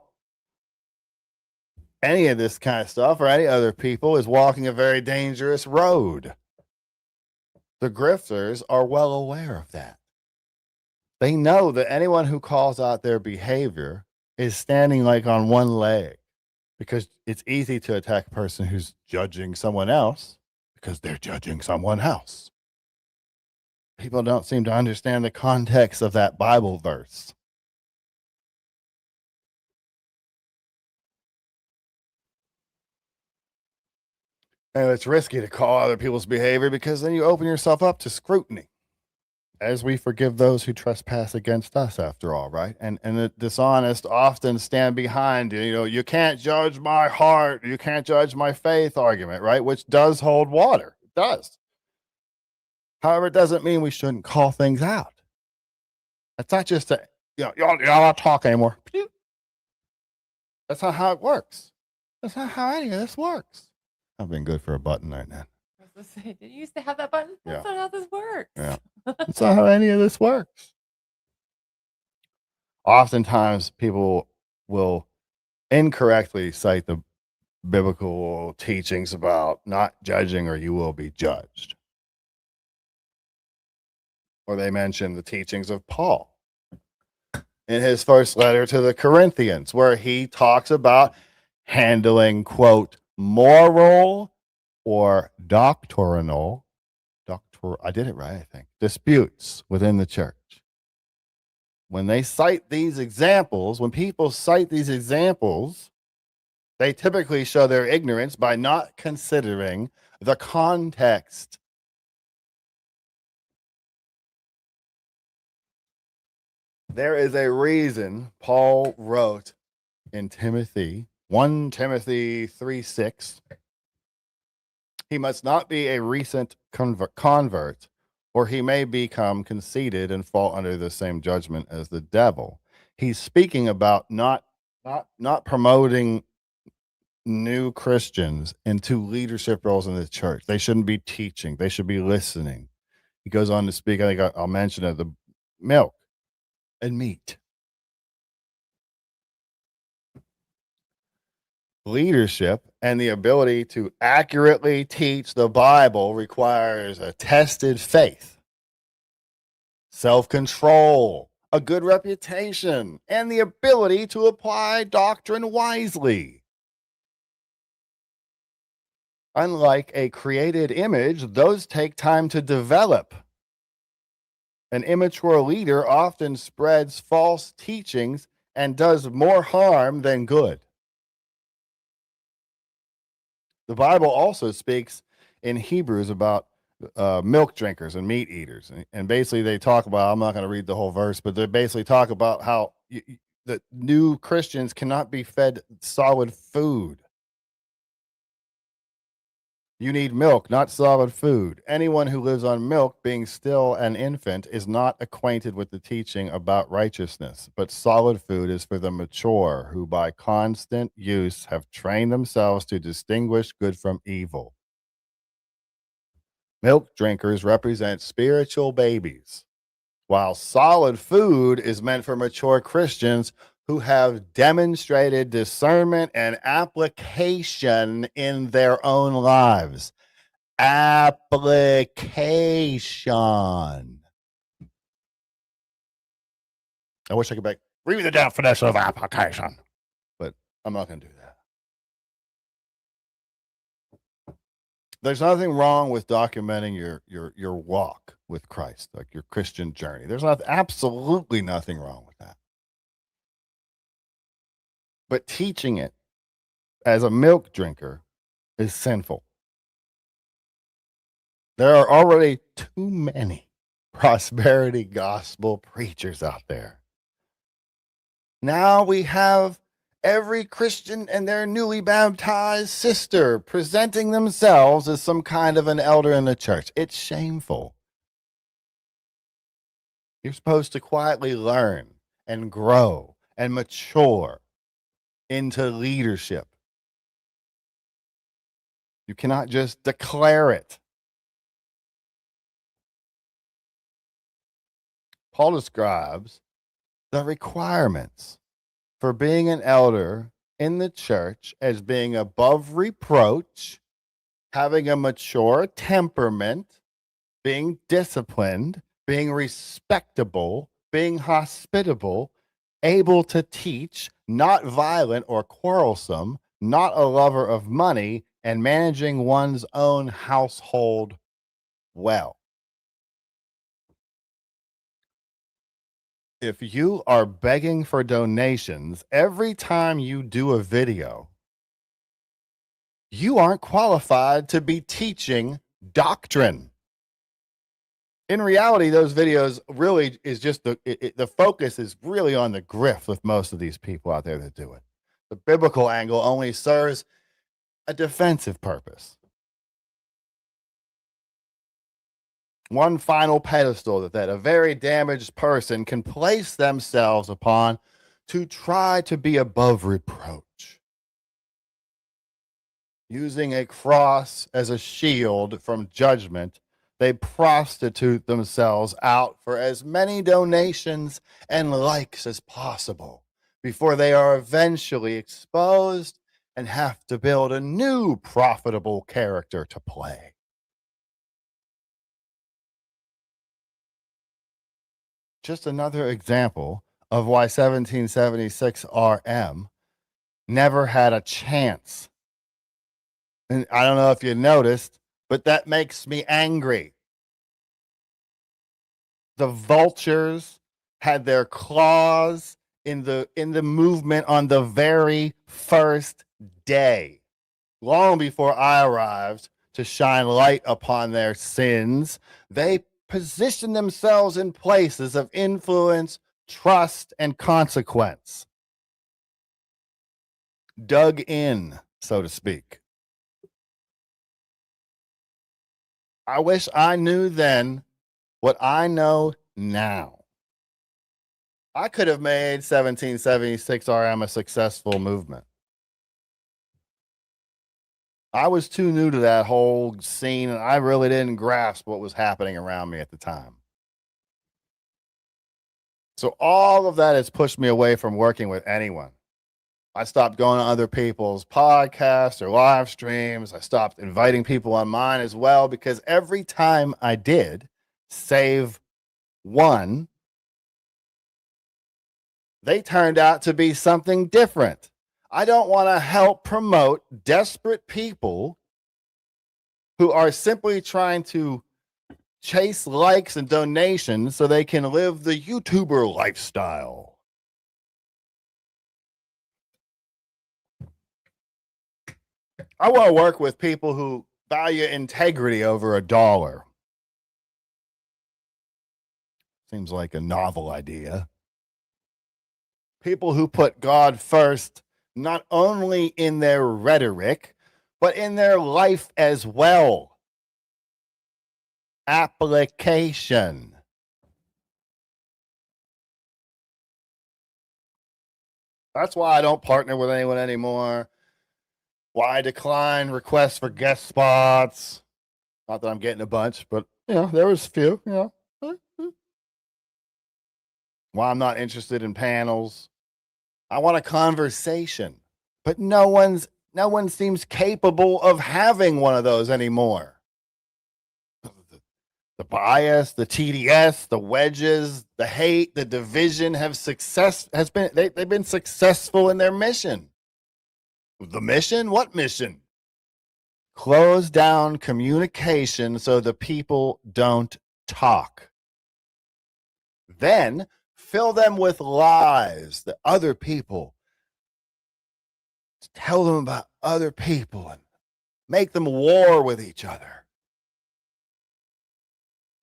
Speaker 1: any of this kind of stuff or any other people is walking a very dangerous road. The grifters are well aware of that. They know that anyone who calls out their behavior is standing like on one leg, because it's easy to attack a person who's judging someone else because they're judging someone else. People don't seem to understand the context of that Bible verse. And it's risky to call other people's behavior because then you open yourself up to scrutiny, as we forgive those who trespass against us, after all, right? And the dishonest often stand behind, you can't judge my heart, you can't judge my faith argument, right? Which does hold water. It does. However, it doesn't mean we shouldn't call things out. It's not just y'all not talk anymore. That's not how it works. That's not how any of this works. I've been good for a button right now.
Speaker 2: I was going to say, did you used to have that button? That's not how this works.
Speaker 1: Yeah. That's not how any of this works. Oftentimes, people will incorrectly cite the biblical teachings about not judging or you will be judged. Or they mention the teachings of Paul in his first letter to the Corinthians, where he talks about handling, quote, moral or doctrinal, I did it right, I think, disputes within the church. When they cite these examples, when people cite these examples, they typically show their ignorance by not considering the context. There is a reason Paul wrote in Timothy, 1 Timothy 3:6, he must not be a recent convert, or he may become conceited and fall under the same judgment as the devil. He's speaking about not promoting new Christians into leadership roles in the church. They shouldn't be teaching. They should be listening. He goes on to speak, I think I'll mention it, the milk and meat. Leadership and the ability to accurately teach the Bible requires a tested faith, self-control, a good reputation, and the ability to apply doctrine wisely. Unlike a created image, those take time to develop. An immature leader often spreads false teachings and does more harm than good. The Bible also speaks in Hebrews about milk drinkers and meat eaters. And basically they talk about, I'm not going to read the whole verse, but they basically talk about how the new Christians cannot be fed solid food. You need milk, not solid food. Anyone who lives on milk, being still an infant, is not acquainted with the teaching about righteousness. But solid food is for the mature, who by constant use have trained themselves to distinguish good from evil. Milk drinkers represent spiritual babies, while solid food is meant for mature Christians who have demonstrated discernment and application in their own lives. Application. I wish I could read the definition of application, but I'm not going to do that. There's nothing wrong with documenting your walk with Christ, like your Christian journey. There's absolutely nothing wrong with that. But teaching it as a milk drinker is sinful. There are already too many prosperity gospel preachers out there. Now we have every Christian and their newly baptized sister presenting themselves as some kind of an elder in the church. It's shameful. You're supposed to quietly learn and grow and mature into leadership. You cannot just declare it. Paul describes the requirements for being an elder in the church as being above reproach, having a mature temperament, being disciplined, being respectable, being hospitable, able to teach, not violent or quarrelsome, not a lover of money, and managing one's own household well. If you are begging for donations every time you do a video, you aren't qualified to be teaching doctrine. In reality, those videos really is just the focus is really on the grift with most of these people out there that do it. The biblical angle only serves a defensive purpose. One final pedestal that a very damaged person can place themselves upon to try to be above reproach. Using a cross as a shield from judgment, they prostitute themselves out for as many donations and likes as possible before they are eventually exposed and have to build a new profitable character to play. Just another example of why 1776 RM never had a chance. And I don't know if you noticed, but that makes me angry. The vultures had their claws in the movement on the very first day, long before I arrived to shine light upon their sins. They position themselves in places of influence, trust, and consequence. Dug in, so to speak. I wish I knew then what I know now. I could have made 1776 RM a successful movement. I was too new to that whole scene, and I really didn't grasp what was happening around me at the time. So all of that has pushed me away from working with anyone. I stopped going to other people's podcasts or live streams. I stopped inviting people on mine as well, because every time I did, save one, they turned out to be something different. I don't want to help promote desperate people who are simply trying to chase likes and donations so they can live the YouTuber lifestyle. I want to work with people who value integrity over $1. Seems like a novel idea. People who put God first, not only in their rhetoric, but in their life as well. Application. That's why I don't partner with anyone anymore. Why I decline requests for guest spots. Not that I'm getting a bunch, but there was a few, Why I'm not interested in panels. I want a conversation, but no one seems capable of having one of those anymore. The bias, the TDS, the wedges, the hate, the division they've been successful in their mission. The mission? What mission? Close down communication so the people don't talk. Then fill them with lies that other people, tell them about other people and make them war with each other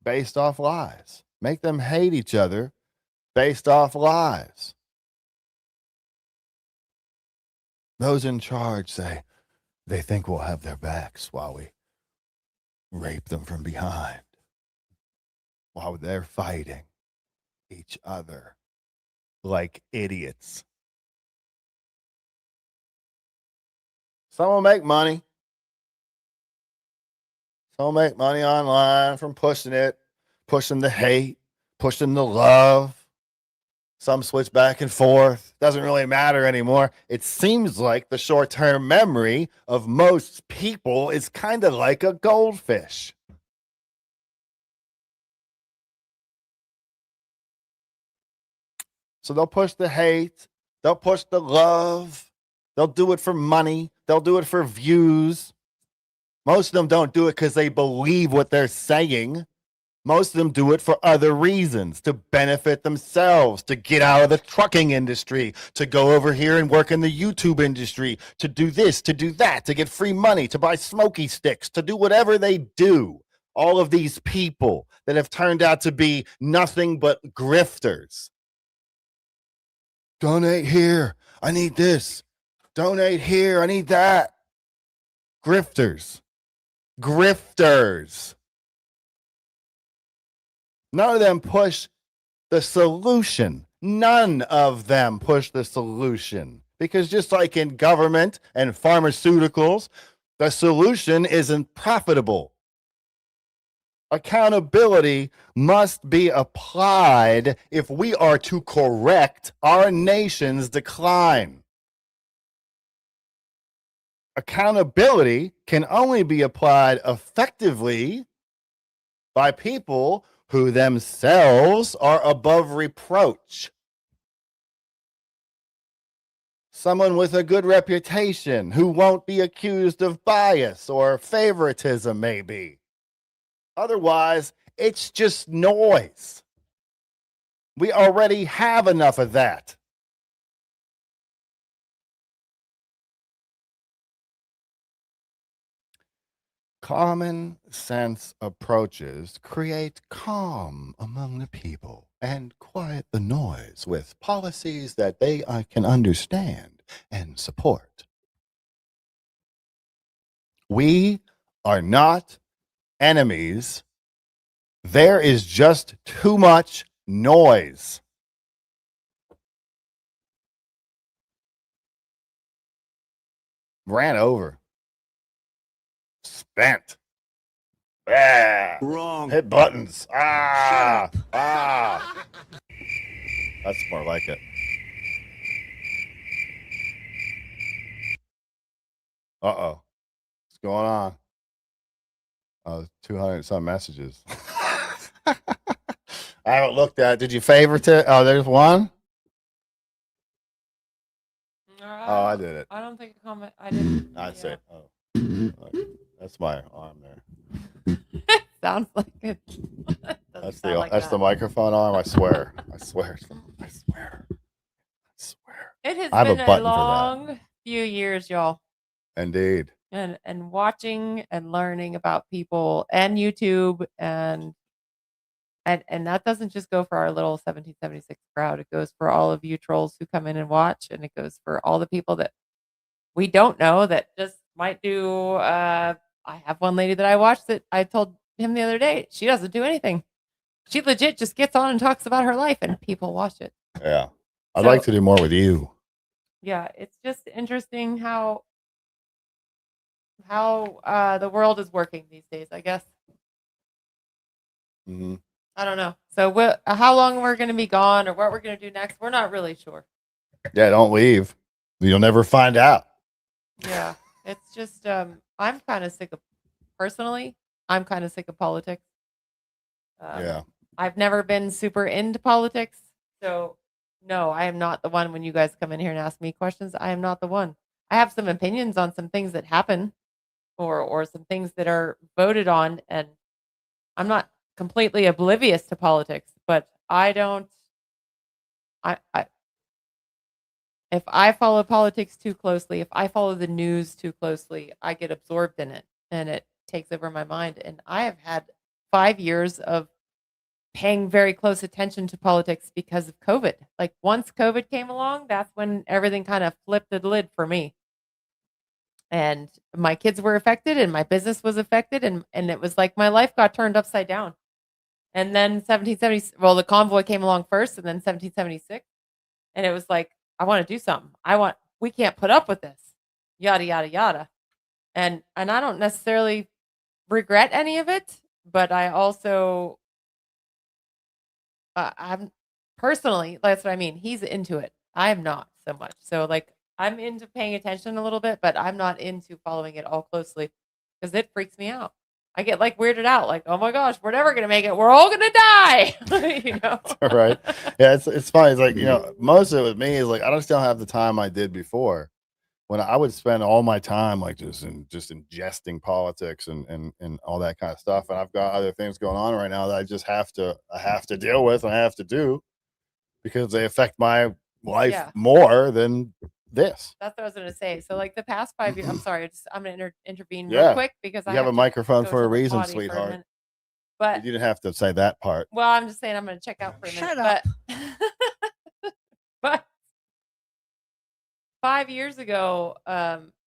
Speaker 1: based off lies. Make them hate each other based off lies. Those in charge say they think we'll have their backs while we rape them from behind, while they're fighting each other like idiots. Some will make money. Some will make money online from pushing the hate, pushing the love. Some switch back and forth. Doesn't really matter anymore. It seems like the short-term memory of most people is kind of like a goldfish. So they'll push the hate. They'll push the love. They'll do it for money. They'll do it for views. Most of them don't do it because they believe what they're saying. Most of them do it for other reasons, to benefit themselves, to get out of the trucking industry, to go over here and work in the YouTube industry, to do this, to do that, to get free money, to buy smoky sticks, to do whatever they do. All of these people that have turned out to be nothing but grifters. Donate here. I need this. Donate here. I need that. Grifters. Grifters. None of them push the solution. None of them push the solution. Because just like in government and pharmaceuticals, the solution isn't profitable. Accountability must be applied if we are to correct our nation's decline. Accountability can only be applied effectively by people who themselves are above reproach. Someone with a good reputation who won't be accused of bias or favoritism, maybe. Otherwise, it's just noise. We already have enough of that. Common sense approaches create calm among the people and quiet the noise with policies that they can understand and support. We are not enemies. There is just too much noise. Ran over. Spent. Ah,
Speaker 14: Wrong.
Speaker 1: hit buttons. Ah. That's more like it. Uh-oh. What's going on? 200 some messages. I haven't looked at it. Did you favorite it? Oh, there's one? I did it.
Speaker 2: I don't think a comment. I didn't.
Speaker 1: I see. Oh. That's my arm there.
Speaker 2: sounds like it.
Speaker 1: That's the microphone arm. I swear. I swear. I swear.
Speaker 2: It has
Speaker 1: I have
Speaker 2: been
Speaker 1: a
Speaker 2: a
Speaker 1: button for that.
Speaker 2: long few years, y'all.
Speaker 1: Indeed.
Speaker 2: And watching and learning about people and YouTube and that doesn't just go for our little 1776 crowd. It goes for all of you trolls who come in and watch, and it goes for all the people that we don't know that just might do. I have one lady that I watched that I told him the other day, she doesn't do anything. She legit just gets on and talks about her life, and people watch it.
Speaker 1: Yeah. I'd like to do more with you.
Speaker 2: Yeah, it's just interesting how the world is working these days, I guess.
Speaker 1: Mm-hmm.
Speaker 2: I don't know. So how long we're going to be gone or what we're going to do next, we're not really sure.
Speaker 1: Yeah, don't leave. You'll never find out.
Speaker 2: Yeah, it's just I'm kind of sick of politics.
Speaker 1: Yeah.
Speaker 2: I've never been super into politics, so no, I am not the one when you guys come in here and ask me questions. I am not the one. I have some opinions on some things that happen or some things that are voted on, and I'm not completely oblivious to politics, but if I follow politics too closely, if I follow the news too closely, I get absorbed in it and it takes over my mind. And I have had 5 years of paying very close attention to politics because of COVID. Like once COVID came along, that's when everything kind of flipped the lid for me. And my kids were affected and my business was affected. And it was like my life got turned upside down. And then the convoy came along first and then 1776. And it was like, I want to do something. We can't put up with this. Yada, yada, yada. And I don't necessarily regret any of it, but I also, I'm personally, that's what I mean. He's into it. I am not so much. So like, I'm into paying attention a little bit, but I'm not into following it all closely because it freaks me out. I get like weirded out, like, oh my gosh, we're never gonna make it. We're all gonna die. You know?
Speaker 1: Right. Yeah, it's funny. It's like, most of it with me is like I don't still have the time I did before when I would spend all my time like just ingesting politics and all that kind of stuff. And I've got other things going on right now that I just have to deal with and I have to do because they affect my life more than this.
Speaker 2: That's what I was going to say. So like the past 5 years, I'm sorry, I'm going to intervene
Speaker 1: Yeah.
Speaker 2: real quick because
Speaker 1: You
Speaker 2: I
Speaker 1: have a
Speaker 2: to
Speaker 1: microphone
Speaker 2: go
Speaker 1: for
Speaker 2: to
Speaker 1: a
Speaker 2: the
Speaker 1: reason,
Speaker 2: potty for a
Speaker 1: sweetheart.
Speaker 2: minute. But
Speaker 1: You didn't have to say that part.
Speaker 2: well, I'm just saying I'm going to check out for a minute.
Speaker 5: Shut up.
Speaker 2: But 5 years ago,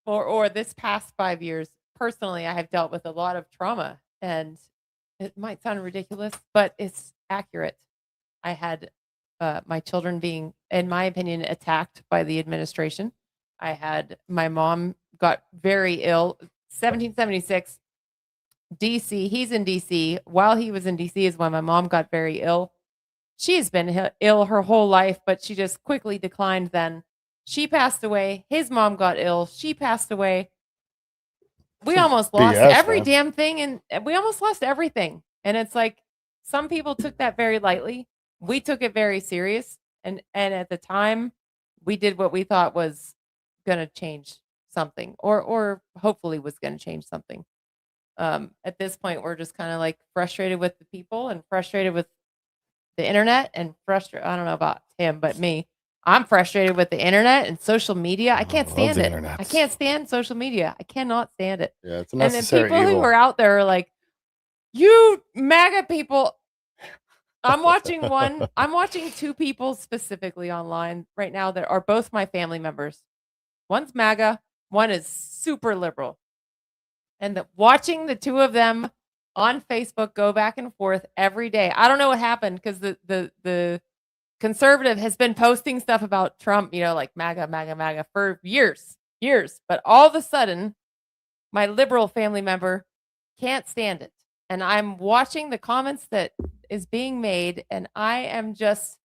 Speaker 2: or this past 5 years, personally, I have dealt with a lot of trauma, and it might sound ridiculous, but it's accurate. I had my children being, in my opinion, attacked by the administration. I had my mom got very ill. 1776, DC. He's in DC. While he was in DC is when my mom got very ill. She's been ill her whole life, but she just quickly declined then. She passed away. His mom got ill. She passed away. We almost lost every damn thing, and we almost lost everything. And it's like some people took that very lightly. We took it very serious, and at the time, we did what we thought was going to change something, or hopefully was going to change something. At this point, we're just kind of like frustrated with the people and frustrated with the internet and frustrated. I don't know about him, but me. I'm frustrated with the internet and social media. I can't stand it. I can't stand social media. I cannot stand it.
Speaker 1: Yeah, it's a necessary
Speaker 2: and then people
Speaker 1: evil.
Speaker 2: who are out there are like, you MAGA people. I'm watching two people specifically online right now that are both my family members. One's MAGA, one is super liberal. And watching the two of them on Facebook go back and forth every day. I don't know what happened because the conservative has been posting stuff about Trump, like MAGA for years. But all of a sudden, my liberal family member can't stand it. And I'm watching the comments that is being made. And I am just,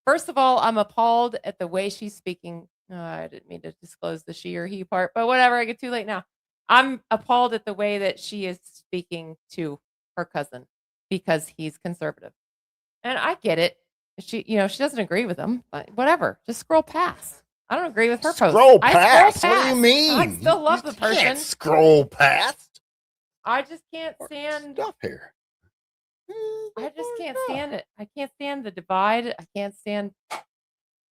Speaker 2: first of all, I'm appalled at the way she's speaking. I didn't mean to disclose the she or he part, but whatever, I get too late now. I'm appalled at the way that she is speaking to her cousin because he's conservative. And I get it. She doesn't agree with him, but whatever. Just scroll past. I don't agree with her post.
Speaker 1: Scroll past? What do you mean?
Speaker 2: I still love the person.
Speaker 1: Can't scroll past.
Speaker 2: I just can't stand
Speaker 1: stuff here.
Speaker 2: I just can't stand it. I can't stand the divide. I can't stand.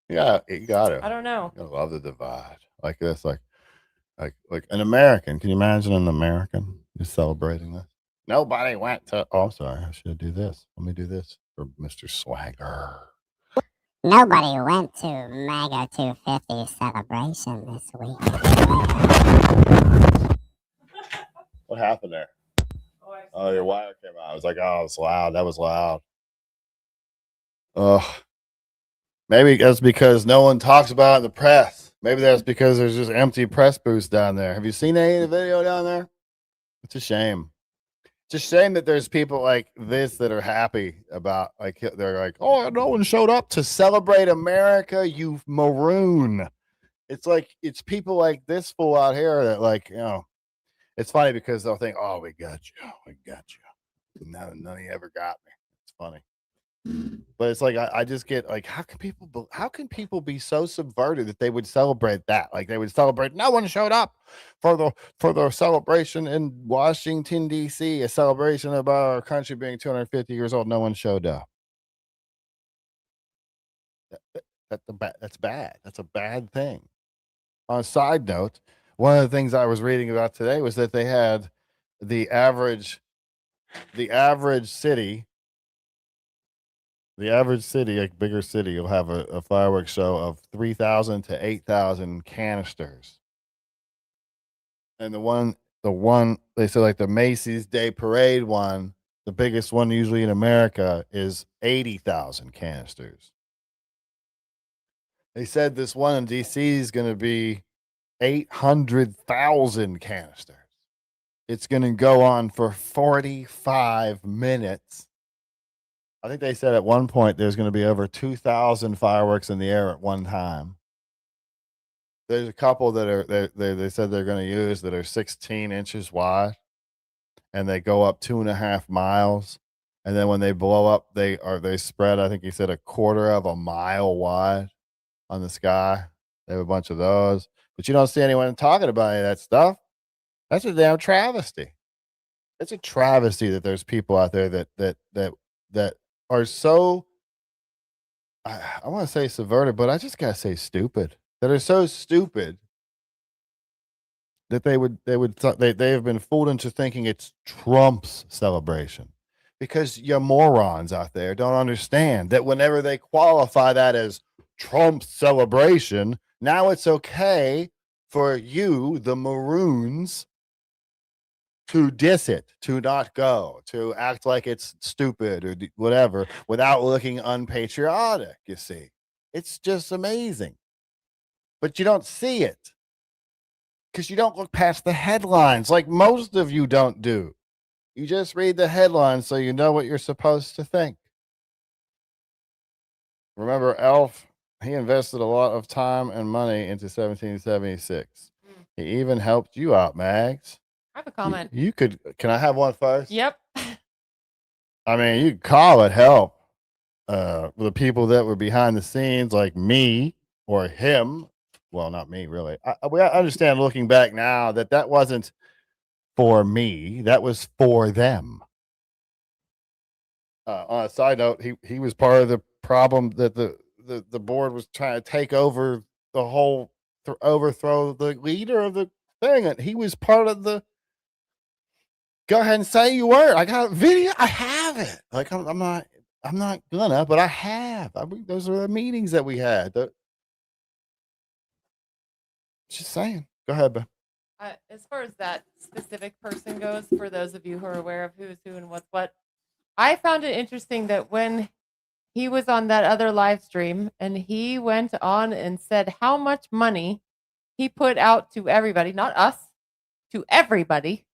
Speaker 1: Yeah, you gotta.
Speaker 2: I don't know.
Speaker 1: I love the divide like this, like an American. Can you imagine an American just celebrating this? Nobody went to. Oh, I'm sorry. I should do this. Let me do this for Mr. Swagger.
Speaker 11: Nobody went to MAGA 250 celebration this week.
Speaker 1: What happened there? Oh, your wire came out. I was like, oh, it's loud. That was loud. Oh, maybe that's because no one talks about it in the press. Maybe that's because there's just empty press booths down there. Have you seen any of the video down there? It's a shame. It's a shame that there's people like this that are happy about, like, they're like, oh, no one showed up to celebrate America, you maroon. It's like, it's people like this fool out here that, like, you know, it's funny because they'll think, oh, we got you. No, none of you ever got me. It's funny. But it's like I just get like, how can people be so subverted that they would celebrate that? Like they would celebrate no one showed up for the celebration in Washington D.C., a celebration about our country being 250 years old. No one showed up. That's bad. That's a bad thing. On a side note, one of the things I was reading about today was that they had the average city, a bigger city, will have a fireworks show of 3,000 to 8,000 canisters. And the one they said, like the Macy's Day Parade one, the biggest one usually in America is 80,000 canisters. They said this one in DC is going to be 800,000 canisters. It's going to go on for 45 minutes. I think they said at one point there's going to be over 2,000 fireworks in the air at one time. There's a couple that are they said they're going to use that are 16 inches wide, and they go up 2.5 miles. And then when they blow up, they spread, I think he said, 1/4 of a mile wide on the sky. They have a bunch of those, but you don't see anyone talking about any of that stuff. That's a damn travesty. It's a travesty that there's people out there that are so, I want to say subverted, but I just gotta say stupid. That are so stupid that they have been fooled into thinking it's Trump's celebration, because you morons out there don't understand that whenever they qualify that as Trump's celebration, now it's okay for you, the maroons, to diss it, to not go, to act like it's stupid or whatever without looking unpatriotic. You see, it's just amazing. But you don't see it because you don't look past the headlines like most of you don't do. You just read the headlines so you know what you're supposed to think. Remember Elf? He invested a lot of time and money into 1776. He even helped you out, Mags.
Speaker 2: I have a comment.
Speaker 1: Can I have one first?
Speaker 2: Yep.
Speaker 1: I mean, you could call it help. The people that were behind the scenes, like me or him. Well, not me, really. I understand looking back now that wasn't for me. That was for them. On a side note, he was part of the problem that the board was trying to take over the whole, overthrow the leader of the thing. And he was part of the. Go ahead and say you were. I got a video. I have it. Like I'm not gonna, but I have. Those are the meetings that we had. Just saying. Go ahead, Ben.
Speaker 2: As far as that specific person goes, for those of you who are aware of who's who and what's what, I found it interesting that when he was on that other live stream and he went on and said how much money he put out to everybody, not us, to everybody.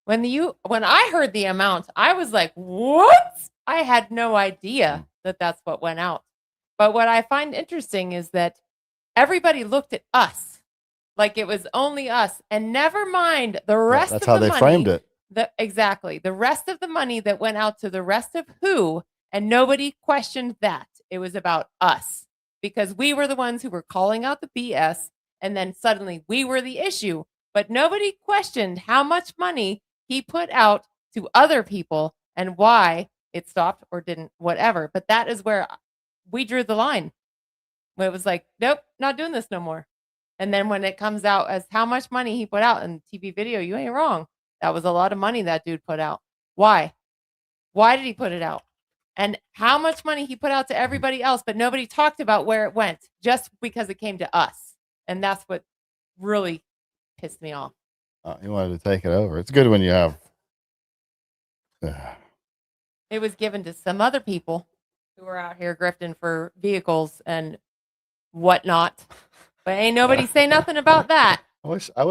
Speaker 2: When I heard the amount, I was like, what? I had no idea that that's what went out. But what I find interesting is that everybody looked at us like it was only us, and never mind the rest of the money. That's how they framed it. Exactly. The rest of the money that went out to the rest of who, and nobody questioned that. It was about us because we were the ones who were calling out the BS, and then suddenly we were the issue. But nobody questioned how much money he put out to other people and why it stopped or didn't, whatever. But that is where we drew the line. When it was like, nope, not doing this no more. And then when it comes out as how much money he put out in TV video, you ain't wrong. That was a lot of money that dude put out. Why? Why did he put it out? And how much money he put out to everybody else, but nobody talked about where it went just because it came to us. And that's what really pissed me off.
Speaker 1: You wanted to take it over. It's good when you have.
Speaker 2: It was given to some other people who were out here grifting for vehicles and whatnot. But ain't nobody say nothing about that.
Speaker 1: I wish, I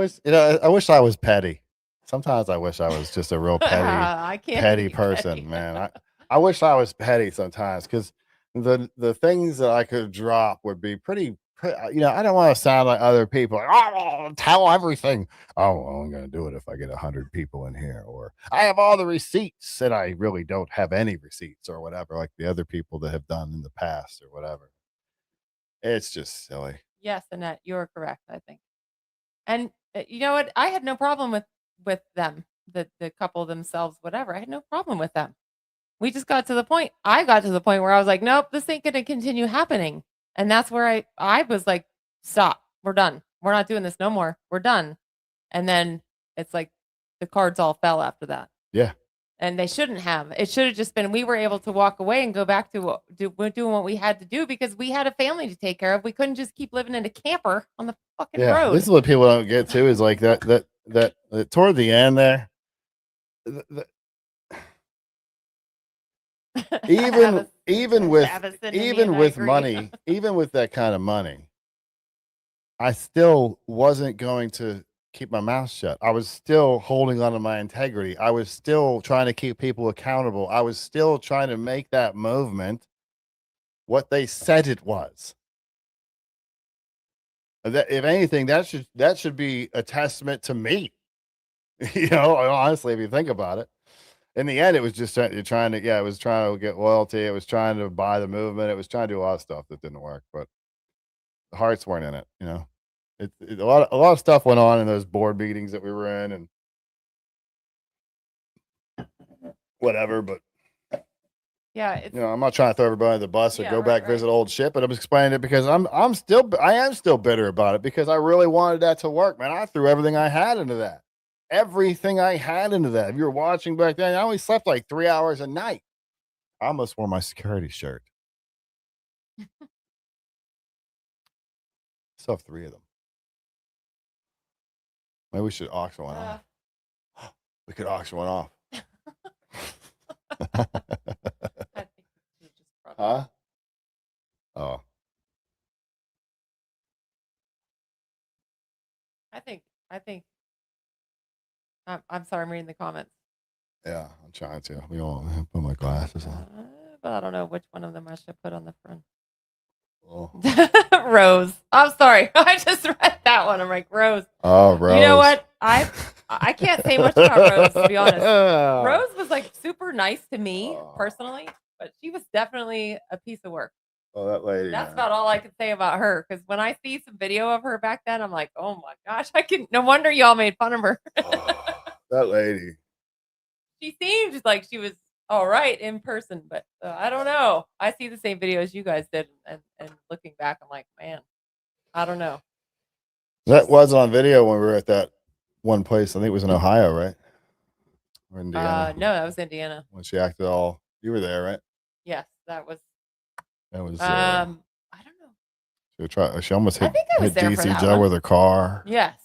Speaker 1: wish I was petty. Sometimes I wish I was just a real petty person, man. I wish I was petty sometimes because the things that I could drop would be pretty I don't want to sound like other people. Like, oh, tell everything. Oh, well, I'm going to do it if I get 100 people in here, or I have all the receipts and I really don't have any receipts or whatever, like the other people that have done in the past or whatever. It's just silly.
Speaker 2: Yes, Annette, you're correct, I think. And you know what? I had no problem with them, the couple themselves, whatever. I had no problem with them. We just got to the point. I got to the point where I was like, nope, this ain't going to continue happening. And that's where I was like, stop. We're done. We're not doing this no more. We're done. And then it's like the cards all fell after that.
Speaker 1: Yeah.
Speaker 2: And they shouldn't have. It should have just been we were able to walk away and go back to doing what we had to do because we had a family to take care of. We couldn't just keep living in a camper on the fucking road.
Speaker 1: This is what people don't get to is like that toward the end there. Even with money, even with that kind of money, I still wasn't going to keep my mouth shut. I was still holding on to my integrity. I was still trying to keep people accountable. I was still trying to make that movement what they said it was. That, if anything, that should be a testament to me. Honestly, if you think about it. In the end, it was just it was trying to get loyalty. It was trying to buy the movement. It was trying to do a lot of stuff that didn't work, but the hearts weren't in it. A lot of stuff went on in those board meetings that we were in and whatever. But
Speaker 2: yeah,
Speaker 1: I'm not trying to throw everybody under the bus or go back visit old shit. But I'm explaining it because I am still bitter about it because I really wanted that to work, man. I threw everything I had into that. Everything I had into that. If you were watching back then, I only slept like 3 hours a night. I almost wore my security shirt. Still have 3 of them. Maybe we should auction one off. We could auction one off. Huh? Oh.
Speaker 2: I think. I'm sorry, I'm reading the comments.
Speaker 1: Yeah, I'm trying to. We all put my glasses on.
Speaker 2: But I don't know which one of them I should put on the front.
Speaker 1: Oh.
Speaker 2: Rose. I'm sorry. I just read that one. I'm like, Rose.
Speaker 1: Oh, Rose.
Speaker 2: You know what? I can't say much about Rose, to be honest. Rose was like super nice to me personally, but she was definitely a piece of work.
Speaker 1: Oh, that lady.
Speaker 2: That's about all I can say about her. Because when I see some video of her back then, I'm like, oh my gosh, no wonder y'all made fun of her.
Speaker 1: That lady.
Speaker 2: She seemed like she was all right in person, but I don't know. I see the same video as you guys did, and looking back, I'm like, man, I don't know.
Speaker 1: That was on video when we were at that one place. I think it was in Ohio, right? Or Indiana.
Speaker 2: No, that was Indiana.
Speaker 1: When she acted all, you were there, right?
Speaker 2: Yes, that was.
Speaker 1: That was.
Speaker 2: I don't know.
Speaker 1: She almost hit
Speaker 2: there for
Speaker 1: DC
Speaker 2: that
Speaker 1: Joe
Speaker 2: one.
Speaker 1: with her car.
Speaker 2: Yes.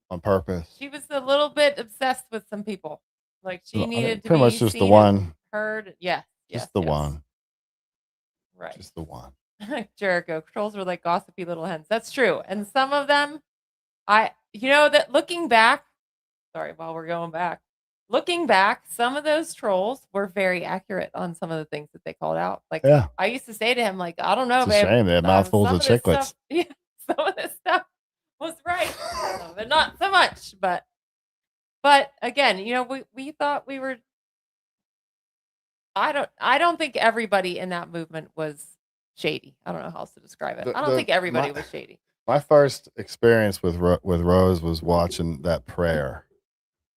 Speaker 1: On purpose.
Speaker 2: She was a little bit obsessed with some people. Like she needed to
Speaker 1: pretty
Speaker 2: be
Speaker 1: much just
Speaker 2: seen
Speaker 1: the one.
Speaker 2: Heard. Yes.
Speaker 1: Just the one.
Speaker 2: Right.
Speaker 1: Just the one.
Speaker 2: Jericho. Trolls were like gossipy little hens. That's true. And some of them, that looking back, sorry, while we're going back, looking back, some of those trolls were very accurate on some of the things that they called out. Like, I used to say to him, like, I don't know,
Speaker 1: It's a
Speaker 2: babe.
Speaker 1: shame they had mouthfuls of chiclets.
Speaker 2: Stuff, yeah, some of this stuff was right, but not so much. But again, we thought we were. I don't think everybody in that movement was shady. I don't know how else to describe it. I don't think everybody was shady.
Speaker 1: My first experience with Rose was watching that prayer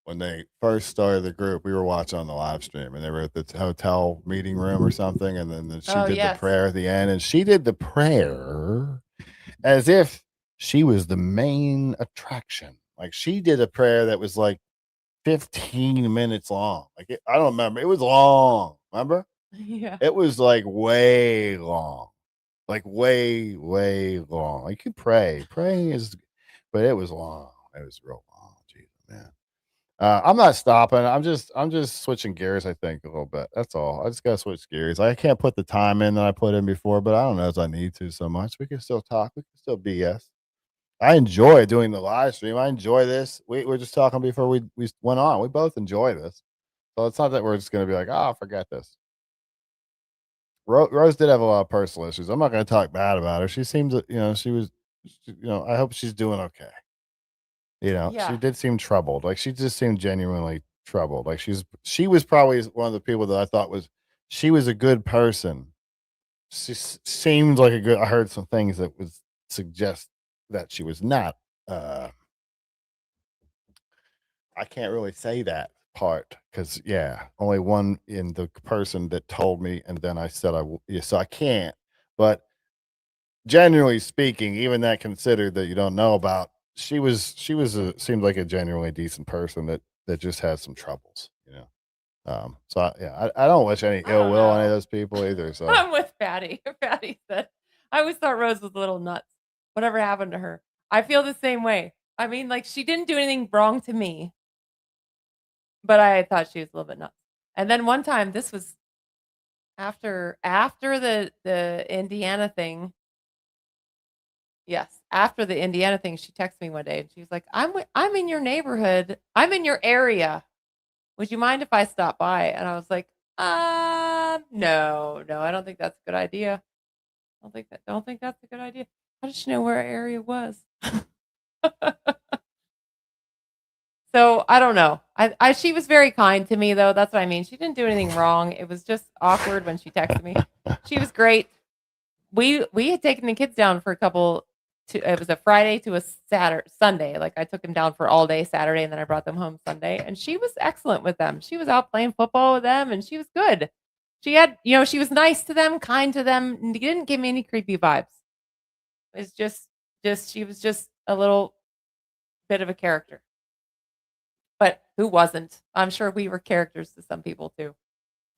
Speaker 1: when they first started the group, we were watching on the live stream, and they were at the hotel meeting room or something, and then she did the prayer at the end, and she did the prayer as if she was the main attraction. Like, she did a prayer that was like 15 minutes long. Like, I don't remember. It was long. Remember?
Speaker 2: Yeah.
Speaker 1: It was like way long. Like way, way long. Like, you pray. Praying is, but it was long. It was real long. Jesus, man. I'm not stopping. I'm just switching gears, I think, a little bit. That's all. I just gotta switch gears. I can't put the time in that I put in before, but I don't know if I need to so much. We can still talk. We can still BS. I enjoy doing the live stream. I enjoy this. We were just talking before we went on. We both enjoy this. So it's not that we're just gonna be like, oh, forget this. Rose did have a lot of personal issues. I'm not gonna talk bad about her. She seems, I hope she's doing okay. She did seem troubled. Like, she just seemed genuinely troubled. Like, she was probably one of the people that I thought she was a good person. She seemed like I heard some things that would suggest that she was not. I can't really say that part because, only one in the person that told me, and then I said so I can't. But generally speaking, even that considered that you don't know about, she seemed like a genuinely decent person that just has some troubles, So I don't wish any ill will on any of those people either. So
Speaker 2: I'm with Patty. Patty said, I always thought Rose was a little nuts. Whatever happened to her? I feel the same way. I mean, like, she didn't do anything wrong to me, but I thought she was a little bit nuts. And then one time, this was after the Indiana thing. Yes, after the Indiana thing, she texted me one day and she was like, I'm in your neighborhood. I'm in your area. Would you mind if I stop by? And I was like, no, I don't think that's a good idea. Don't think that's a good idea. How did she know where our area was? So I don't know. She was very kind to me, though. That's what I mean. She didn't do anything wrong. It was just awkward when she texted me. She was great. We had taken the kids down for it was a Friday to a Sunday. Like, I took them down for all day Saturday, and then I brought them home Sunday. And she was excellent with them. She was out playing football with them, and she was good. She had, she was nice to them, kind to them, and didn't give me any creepy vibes. It's just she was just a little bit of a character. But who wasn't? I'm sure we were characters to some people too.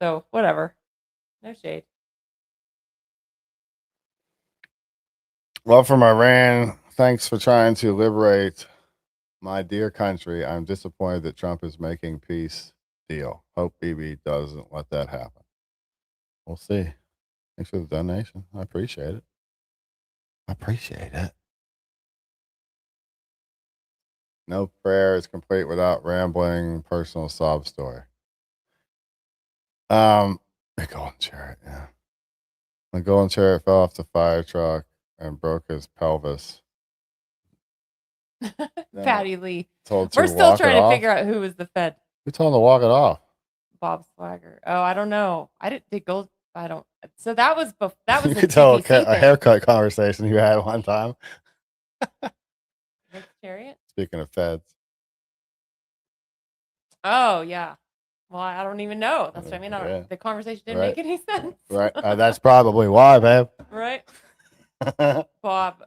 Speaker 2: So whatever. No shade.
Speaker 1: Well, from Iran, thanks for trying to liberate my dear country. I'm disappointed that Trump is making peace deal. Hope Bibi doesn't let that happen. We'll see. Thanks for the donation. I appreciate it. No prayer is complete without rambling personal sob story. The golden chariot, yeah. The golden chariot fell off the fire truck and broke his pelvis.
Speaker 2: Patty Lee.
Speaker 1: We're
Speaker 2: still trying to figure out who was the Fed.
Speaker 1: Who told him to walk it off?
Speaker 2: Bob Swagger. Oh, I don't know. I didn't think gold. I don't. So that was
Speaker 1: You could tell a haircut conversation you had one time.
Speaker 2: Chariot.
Speaker 1: Speaking of Feds.
Speaker 2: Oh yeah. Well, I don't even know. That's what I mean. The conversation didn't make any sense.
Speaker 1: Right. That's probably why, babe.
Speaker 2: Right. Bob.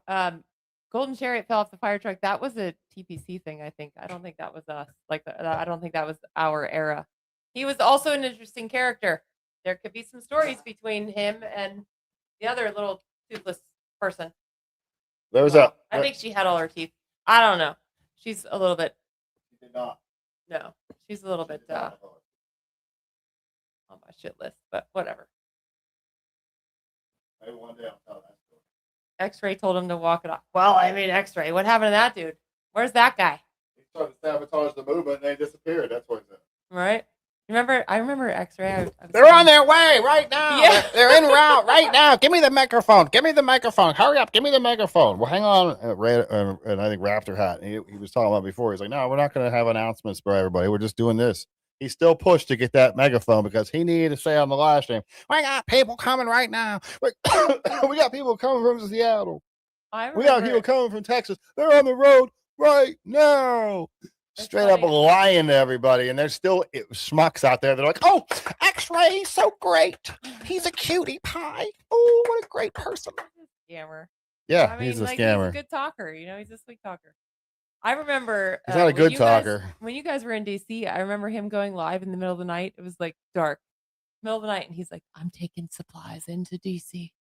Speaker 2: Golden Chariot fell off the fire truck. That was a TPC thing, I think. I don't think that was us. I don't think that was our era. He was also an interesting character. There could be some stories between him and the other little toothless person. I think she had all her teeth. I don't know. She's a little bit.
Speaker 1: She did not.
Speaker 2: No, she's a little bit on my shit list, but whatever.
Speaker 1: Maybe one day I'll tell that story.
Speaker 2: X-Ray told him to walk it off. Well, I mean, X-Ray. What happened to that dude? Where's that guy?
Speaker 1: He tried to sabotage the movement and they disappeared. That's what he said.
Speaker 2: Right? I remember X-Ray.
Speaker 1: They're on their way right now.
Speaker 2: Yeah.
Speaker 1: They're en route right now. Give me the microphone. Hurry up. Give me the microphone. Well, hang on. And I think Raptor hat. He was talking about before. He's like, no, we're not going to have announcements for everybody. We're just doing this. He still pushed to get that megaphone because he needed to say on the live stream, we got people coming right now. We got people coming from Seattle. We got people coming from Texas. They're on the road right now. Straight up lying to everybody, and there's still schmucks out there. They're like, "Oh, X-Ray, so great. He's a cutie pie. Oh, what a great person."
Speaker 2: Scammer.
Speaker 1: Yeah,
Speaker 2: I mean,
Speaker 1: he's a
Speaker 2: like,
Speaker 1: scammer.
Speaker 2: He's a good talker. He's a sweet talker. I remember
Speaker 1: He's not a
Speaker 2: when
Speaker 1: good
Speaker 2: you guys-
Speaker 1: talker.
Speaker 2: when you guys were in DC, I remember him going live in the middle of the night. It was like dark, middle of the night, and he's like, "I'm taking supplies into DC,"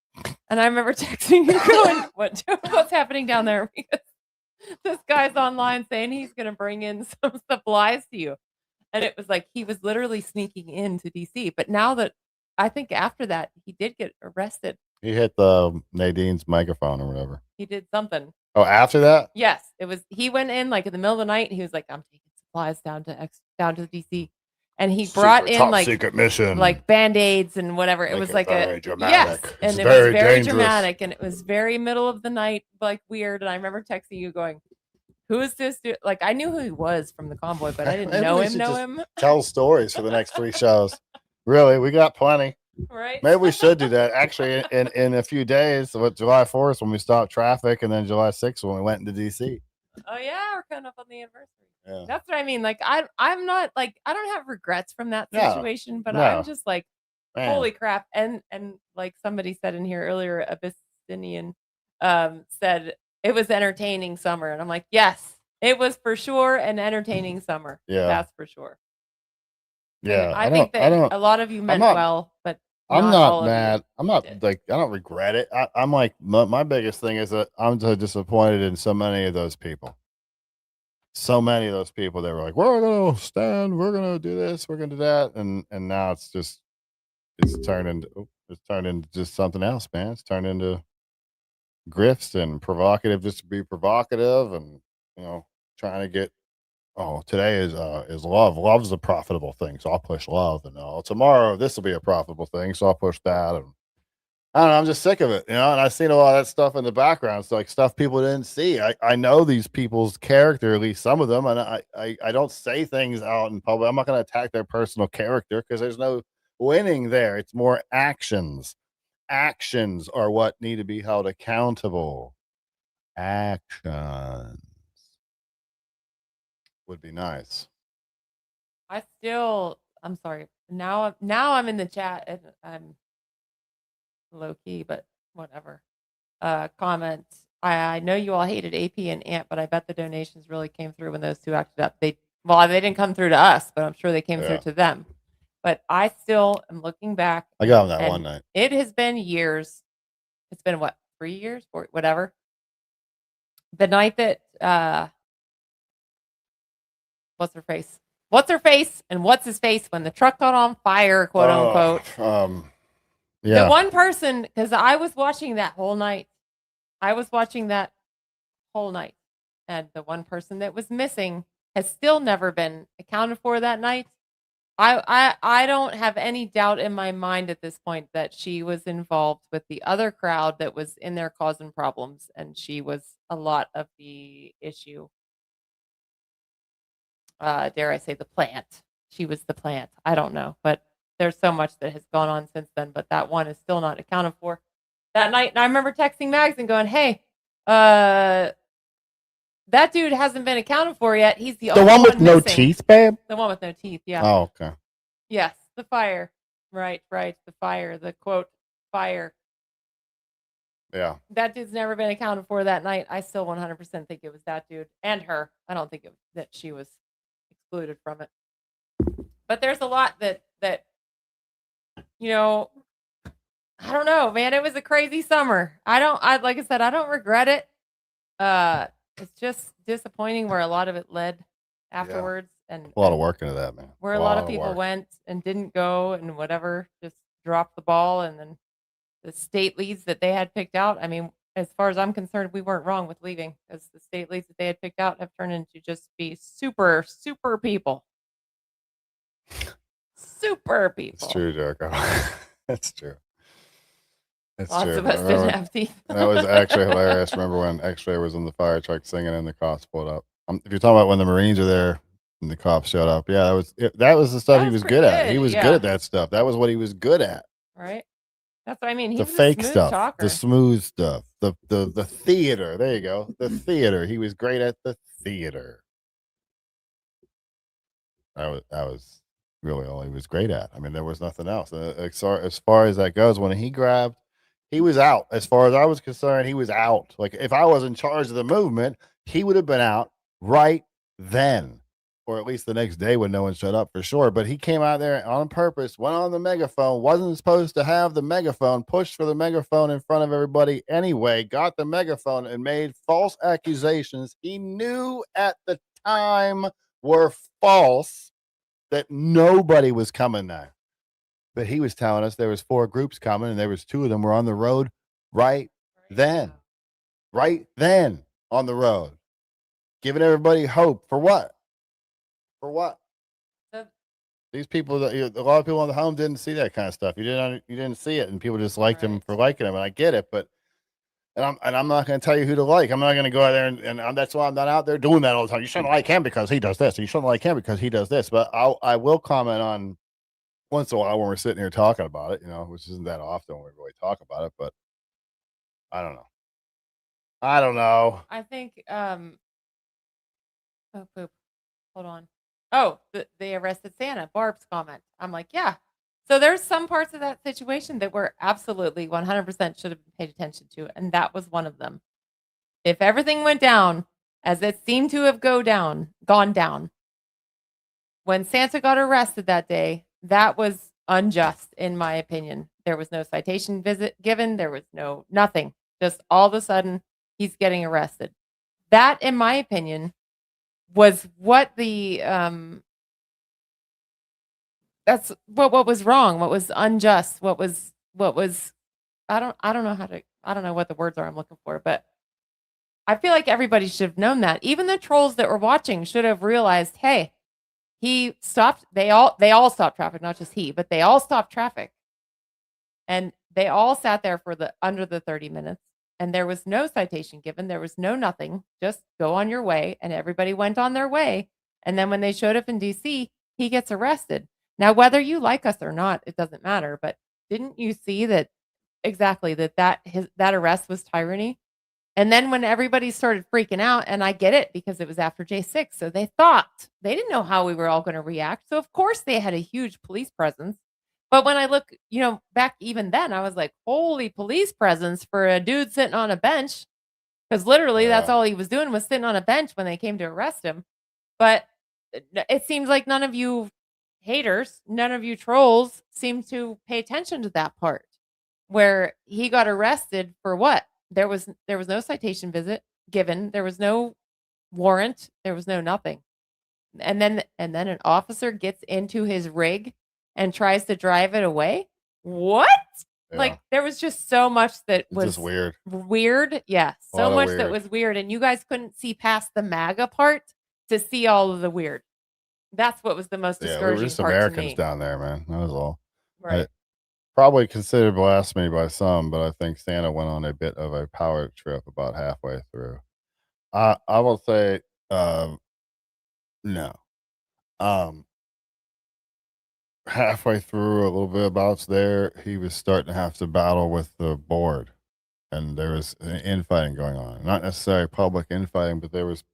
Speaker 2: and I remember texting you going, "What's happening down there?" Because this guy's online saying he's going to bring in some supplies to you, and it was like he was literally sneaking into DC. But now that I think after that, he did get arrested.
Speaker 1: He hit the Nadine's microphone or whatever.
Speaker 2: He did something.
Speaker 1: Oh, after that?
Speaker 2: Yes, it was. He went in like in the middle of the night, and he was like, "I'm taking supplies down to DC," and he brought in like
Speaker 1: secret mission,
Speaker 2: like Band-Aids and whatever. It was like
Speaker 1: very
Speaker 2: a
Speaker 1: dramatic.
Speaker 2: yes,
Speaker 1: It's
Speaker 2: and it
Speaker 1: very
Speaker 2: was very
Speaker 1: dangerous.
Speaker 2: dramatic, and it was very middle of the night, like weird. And I remember texting you going, "Who is this dude?" Like I knew who he was from the convoy, but I didn't
Speaker 1: Maybe
Speaker 2: know
Speaker 1: we
Speaker 2: him.
Speaker 1: should
Speaker 2: Know
Speaker 1: just
Speaker 2: him,
Speaker 1: Tell stories for the next 3 shows. Really, we got plenty.
Speaker 2: right?
Speaker 1: Maybe we should do that. Actually, in a few days, with July 4th when we stopped traffic, and then July 6th when we went into DC.
Speaker 2: Oh yeah, we're coming up on the anniversary.
Speaker 1: Yeah.
Speaker 2: That's what I mean. Like I'm not like I don't have regrets from that
Speaker 1: No,
Speaker 2: situation, but
Speaker 1: no.
Speaker 2: I'm just like,
Speaker 1: Man.
Speaker 2: holy crap. And like somebody said in here earlier, Abyssinian said it was entertaining summer. And I'm like, yes, it was for sure an entertaining summer.
Speaker 1: Yeah.
Speaker 2: That's for sure.
Speaker 1: Yeah,
Speaker 2: And I think that a lot of you meant well, but
Speaker 1: I'm
Speaker 2: all
Speaker 1: not
Speaker 2: of you
Speaker 1: mad. I'm not like I don't regret it. I'm like my biggest thing is that I'm so disappointed in so many of those people. So many of those people that were like, "We're gonna stand. We're gonna do this. We're gonna do that," and now it's turned into just something else, man. It's turned into grifts and provocative, just to be provocative, and trying to get. Oh, today is love. Love's a profitable thing, so I'll push love. And tomorrow this will be a profitable thing, so I'll push that. And I don't know. I'm just sick of it, And I've seen a lot of that stuff in the background. It's like stuff people didn't see. I know these people's character, at least some of them, and I don't say things out in public. I'm not going to attack their personal character because there's no winning there. It's more actions. Actions are what need to be held accountable. Actions would be nice.
Speaker 2: I'm sorry. Now I'm in the chat and I'm low key, but whatever. Comments. I know you all hated AP and Ant, but I bet the donations really came through when those two acted up. They didn't come through to us, but I'm sure they came through to them. But I still am looking back.
Speaker 1: I got them that one night.
Speaker 2: It has been years. It's been what, 3 years or whatever. The night that what's her face and what's his face when the truck caught on fire, quote unquote.
Speaker 1: Yeah.
Speaker 2: The one person, because I was watching that whole night. And the one person that was missing has still never been accounted for that night. I don't have any doubt in my mind at this point that she was involved with the other crowd that was in there causing problems, and she was a lot of the issue. Dare I say the plant? She was the plant. I don't know, but there's so much that has gone on since then. But that one is still not accounted for. That night, and I remember texting Mags and going, "Hey, that dude hasn't been accounted for yet. He's the only
Speaker 1: one with no
Speaker 2: missing."
Speaker 1: teeth, babe.
Speaker 2: The one with no teeth. Yeah.
Speaker 1: Oh, okay.
Speaker 2: Yes, the fire. Right. The fire. The quote fire.
Speaker 1: Yeah.
Speaker 2: That dude's never been accounted for that night. I still 100% think it was that dude and her. I don't think that she was excluded from it. But there's a lot that I don't know, man. It was a crazy summer. Like I said, I don't regret it. It's just disappointing where a lot of it led afterwards, and
Speaker 1: A lot of work into that, man.
Speaker 2: where a lot of people went and didn't go and whatever, just dropped the ball, and then the state leads that they had picked out. I mean, as far as I'm concerned, we weren't wrong with leaving, because the state leads that they had picked out have turned into just be super, super people. Super people.
Speaker 1: It's true, Jericho. It's true. It's
Speaker 2: Lots
Speaker 1: true.
Speaker 2: of us didn't have teeth.
Speaker 1: That was actually hilarious. Remember when X-Ray was in the fire truck singing and the cops pulled up? If you're talking about when the Marines are there and the cops showed up, yeah, that was the stuff he was good at. He was good at that stuff. That was what he was good at.
Speaker 2: Right. That's what I mean. He
Speaker 1: The
Speaker 2: was
Speaker 1: fake
Speaker 2: a smooth
Speaker 1: stuff,
Speaker 2: talker.
Speaker 1: the smooth stuff, the theater. There you go. The theater. He was great at the theater. That was really all he was great at. I mean, there was nothing else. As far as that goes, when he grabbed, he was out. As far as I was concerned, he was out. Like, if I was in charge of the movement, he would have been out right then, or at least the next day when no one showed up for sure. But he came out there on purpose, went on the megaphone, wasn't supposed to have the megaphone, pushed for the megaphone in front of everybody anyway, got the megaphone and made false accusations he knew at the time were false, that nobody was coming there. But he was telling us there was 4 groups coming, and there was 2 of them were on the road right then on the road, giving everybody hope for what? These people, a lot of people on the home didn't see that kind of stuff. You didn't see it, and people just liked him for liking him, and I get it. But I'm not going to tell you who to like. I'm not going to go out there and that's why I'm not out there doing that all the time. You shouldn't like him because he does this. You shouldn't like him because he does this. But I will comment on once in a while when we're sitting here talking about it, which isn't that often when we really talk about it. But I don't know.
Speaker 2: I think. Oh, poop. Hold on. Oh, they arrested Santa. Barb's comment. I'm like, yeah. So there's some parts of that situation that were absolutely 100% should have been paid attention to, and that was one of them. If everything went down as it seemed to have gone down, when Santa got arrested that day, that was unjust, in my opinion. There was no citation visit given. There was nothing. Just all of a sudden, he's getting arrested. That, in my opinion, was what the that's what was wrong, what was unjust, what was I don't know what the words are I'm looking for, but I feel like everybody should have known that. Even the trolls that were watching should have realized, hey, they all stopped traffic, not just he, but they all stopped traffic. And they all sat there for under the 30 minutes. And there was no citation given. There was nothing. Just go on your way. And everybody went on their way. And then when they showed up in DC, he gets arrested. Now, whether you like us or not, it doesn't matter. But didn't you see that exactly that arrest was tyranny? And then when everybody started freaking out, and I get it because it was after J6, so they didn't know how we were all going to react. So of course they had a huge police presence. But when I look, back even then, I was like, holy police presence for a dude sitting on a bench. Because literally that's all he was doing, was sitting on a bench when they came to arrest him. But it seems like none of you haters, none of you trolls seem to pay attention to that part where he got arrested for what? There was no citation visit given. There was no warrant. There was no nothing. And then an officer gets into his rig and tries to drive it away. What? Yeah. Like, there was just so much that was
Speaker 1: just weird.
Speaker 2: Weird. Yeah. So much that was weird. And you guys couldn't see past the MAGA part to see all of the weird. That's what was the most discouraging part.
Speaker 1: We were just Americans down there, man. That was all.
Speaker 2: Right.
Speaker 1: Probably considered blasphemy by some, but I think Santa went on a bit of a power trip about halfway through. I will say no. Halfway through, a little bit about there, he was starting to have to battle with the board, and there was infighting going on. Not necessarily public infighting, but there was,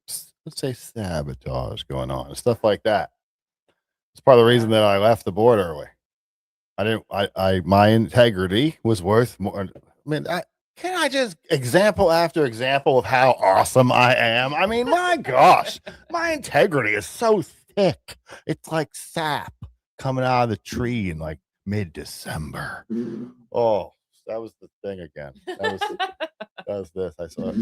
Speaker 1: let's say, sabotage going on and stuff like that. It's part of the reason that I left the board early. My integrity was worth more. I mean, can I just example after example of how awesome I am? I mean, my gosh, my integrity is so thick. It's like sap coming out of the tree in like mid-December. Oh, that was the thing again. That was this. I saw it.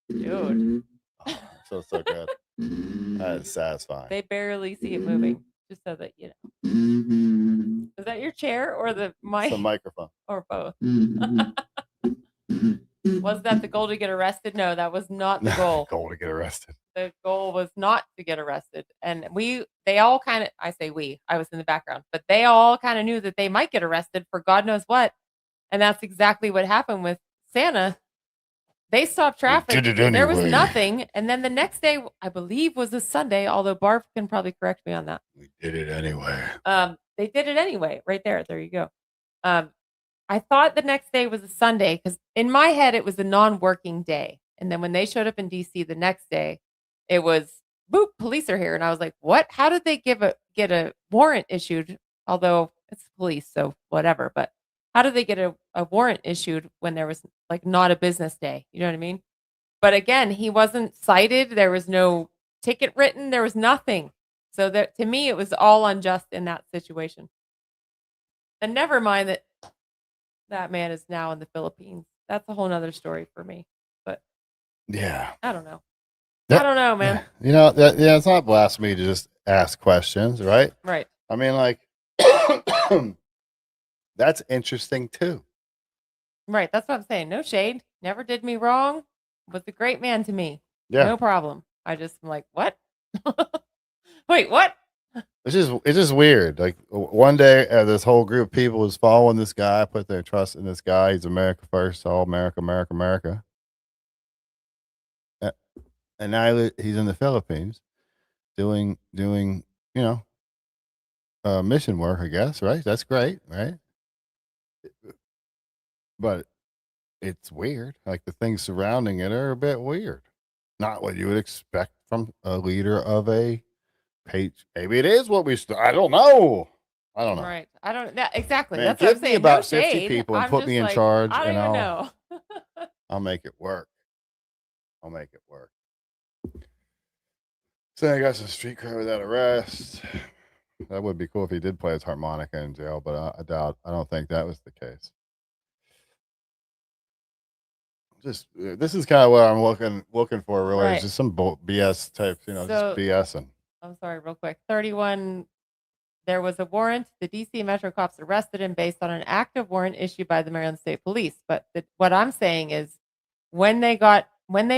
Speaker 2: Dude.
Speaker 1: Oh, so good. That is satisfying.
Speaker 2: They barely see it moving, just so that you know. Is that your chair or the mic?
Speaker 1: It's the microphone.
Speaker 2: Or both. Was that the goal to get arrested? No, that was not the goal.
Speaker 1: Goal to get arrested.
Speaker 2: The goal was not to get arrested. And they all kind of, I was in the background, but they all kind of knew that they might get arrested for God knows what. And that's exactly what happened with Santa. They stopped traffic.
Speaker 1: Did it anyway.
Speaker 2: There was nothing. And then the next day, I believe, was a Sunday, although Barb can probably correct me on that.
Speaker 1: We did it anyway.
Speaker 2: They did it anyway. Right there. There you go. I thought the next day was a Sunday because in my head, it was a non-working day. And then when they showed up in DC the next day, it was boop, police are here. And I was like, what? How did they get a warrant issued? Although it's police, so whatever. But how did they get a warrant issued when there was like not a business day? You know what I mean? But again, he wasn't cited. There was no ticket written. There was nothing. So that to me, it was all unjust in that situation. And never mind that man is now in the Philippines. That's a whole nother story for me. But
Speaker 1: Yeah.
Speaker 2: I don't know.
Speaker 1: That-
Speaker 2: I don't know, man.
Speaker 1: You know, it's not blasphemy to just ask questions, right?
Speaker 2: Right.
Speaker 1: I mean, like, that's interesting too.
Speaker 2: Right. That's what I'm saying. No shade. Never did me wrong. Was a great man to me.
Speaker 1: Yeah.
Speaker 2: No problem. I just am like, what? Wait, what?
Speaker 1: It's just weird. Like one day, this whole group of people was following this guy, put their trust in this guy. He's America first, all America, America, America. And now he's in the Philippines, doing mission work, I guess. Right? That's great, right? But it's weird. Like the things surrounding it are a bit weird. Not what you would expect from a leader of a page. Maybe it is what I don't know. I don't know.
Speaker 2: Right. I don't exactly.
Speaker 1: Man,
Speaker 2: That's what I'm
Speaker 1: give me
Speaker 2: saying.
Speaker 1: about
Speaker 2: no
Speaker 1: 50
Speaker 2: shade.
Speaker 1: people and
Speaker 2: I'm
Speaker 1: put
Speaker 2: just
Speaker 1: me in
Speaker 2: like,
Speaker 1: charge,
Speaker 2: I don't
Speaker 1: and
Speaker 2: even know.
Speaker 1: I'll make it work. I'll make it work. So I got some street cred without arrest. That would be cool if he did play his harmonica in jail, but I doubt. I don't think that was the case. Just this is kind of what I'm looking for. Really,
Speaker 2: Right.
Speaker 1: it's just some BS type,
Speaker 2: So-
Speaker 1: just BSing.
Speaker 2: I'm sorry, real quick. 31. There was a warrant. The DC Metro cops arrested him based on an active warrant issued by the Maryland State Police. But what I'm saying is, when they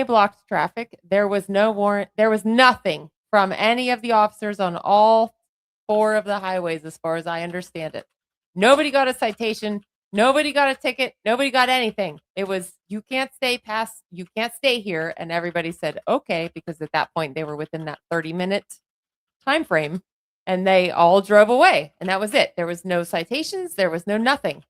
Speaker 2: blocked traffic, there was no warrant. There was nothing from any of the officers on all 4 of the highways, as far as I understand it. Nobody got a citation. Nobody got a ticket. Nobody got anything. It was, you can't stay here. And everybody said, okay, because at that point they were within that 30-minute time frame, and they all drove away. And that was it. There was no citations. There was no nothing.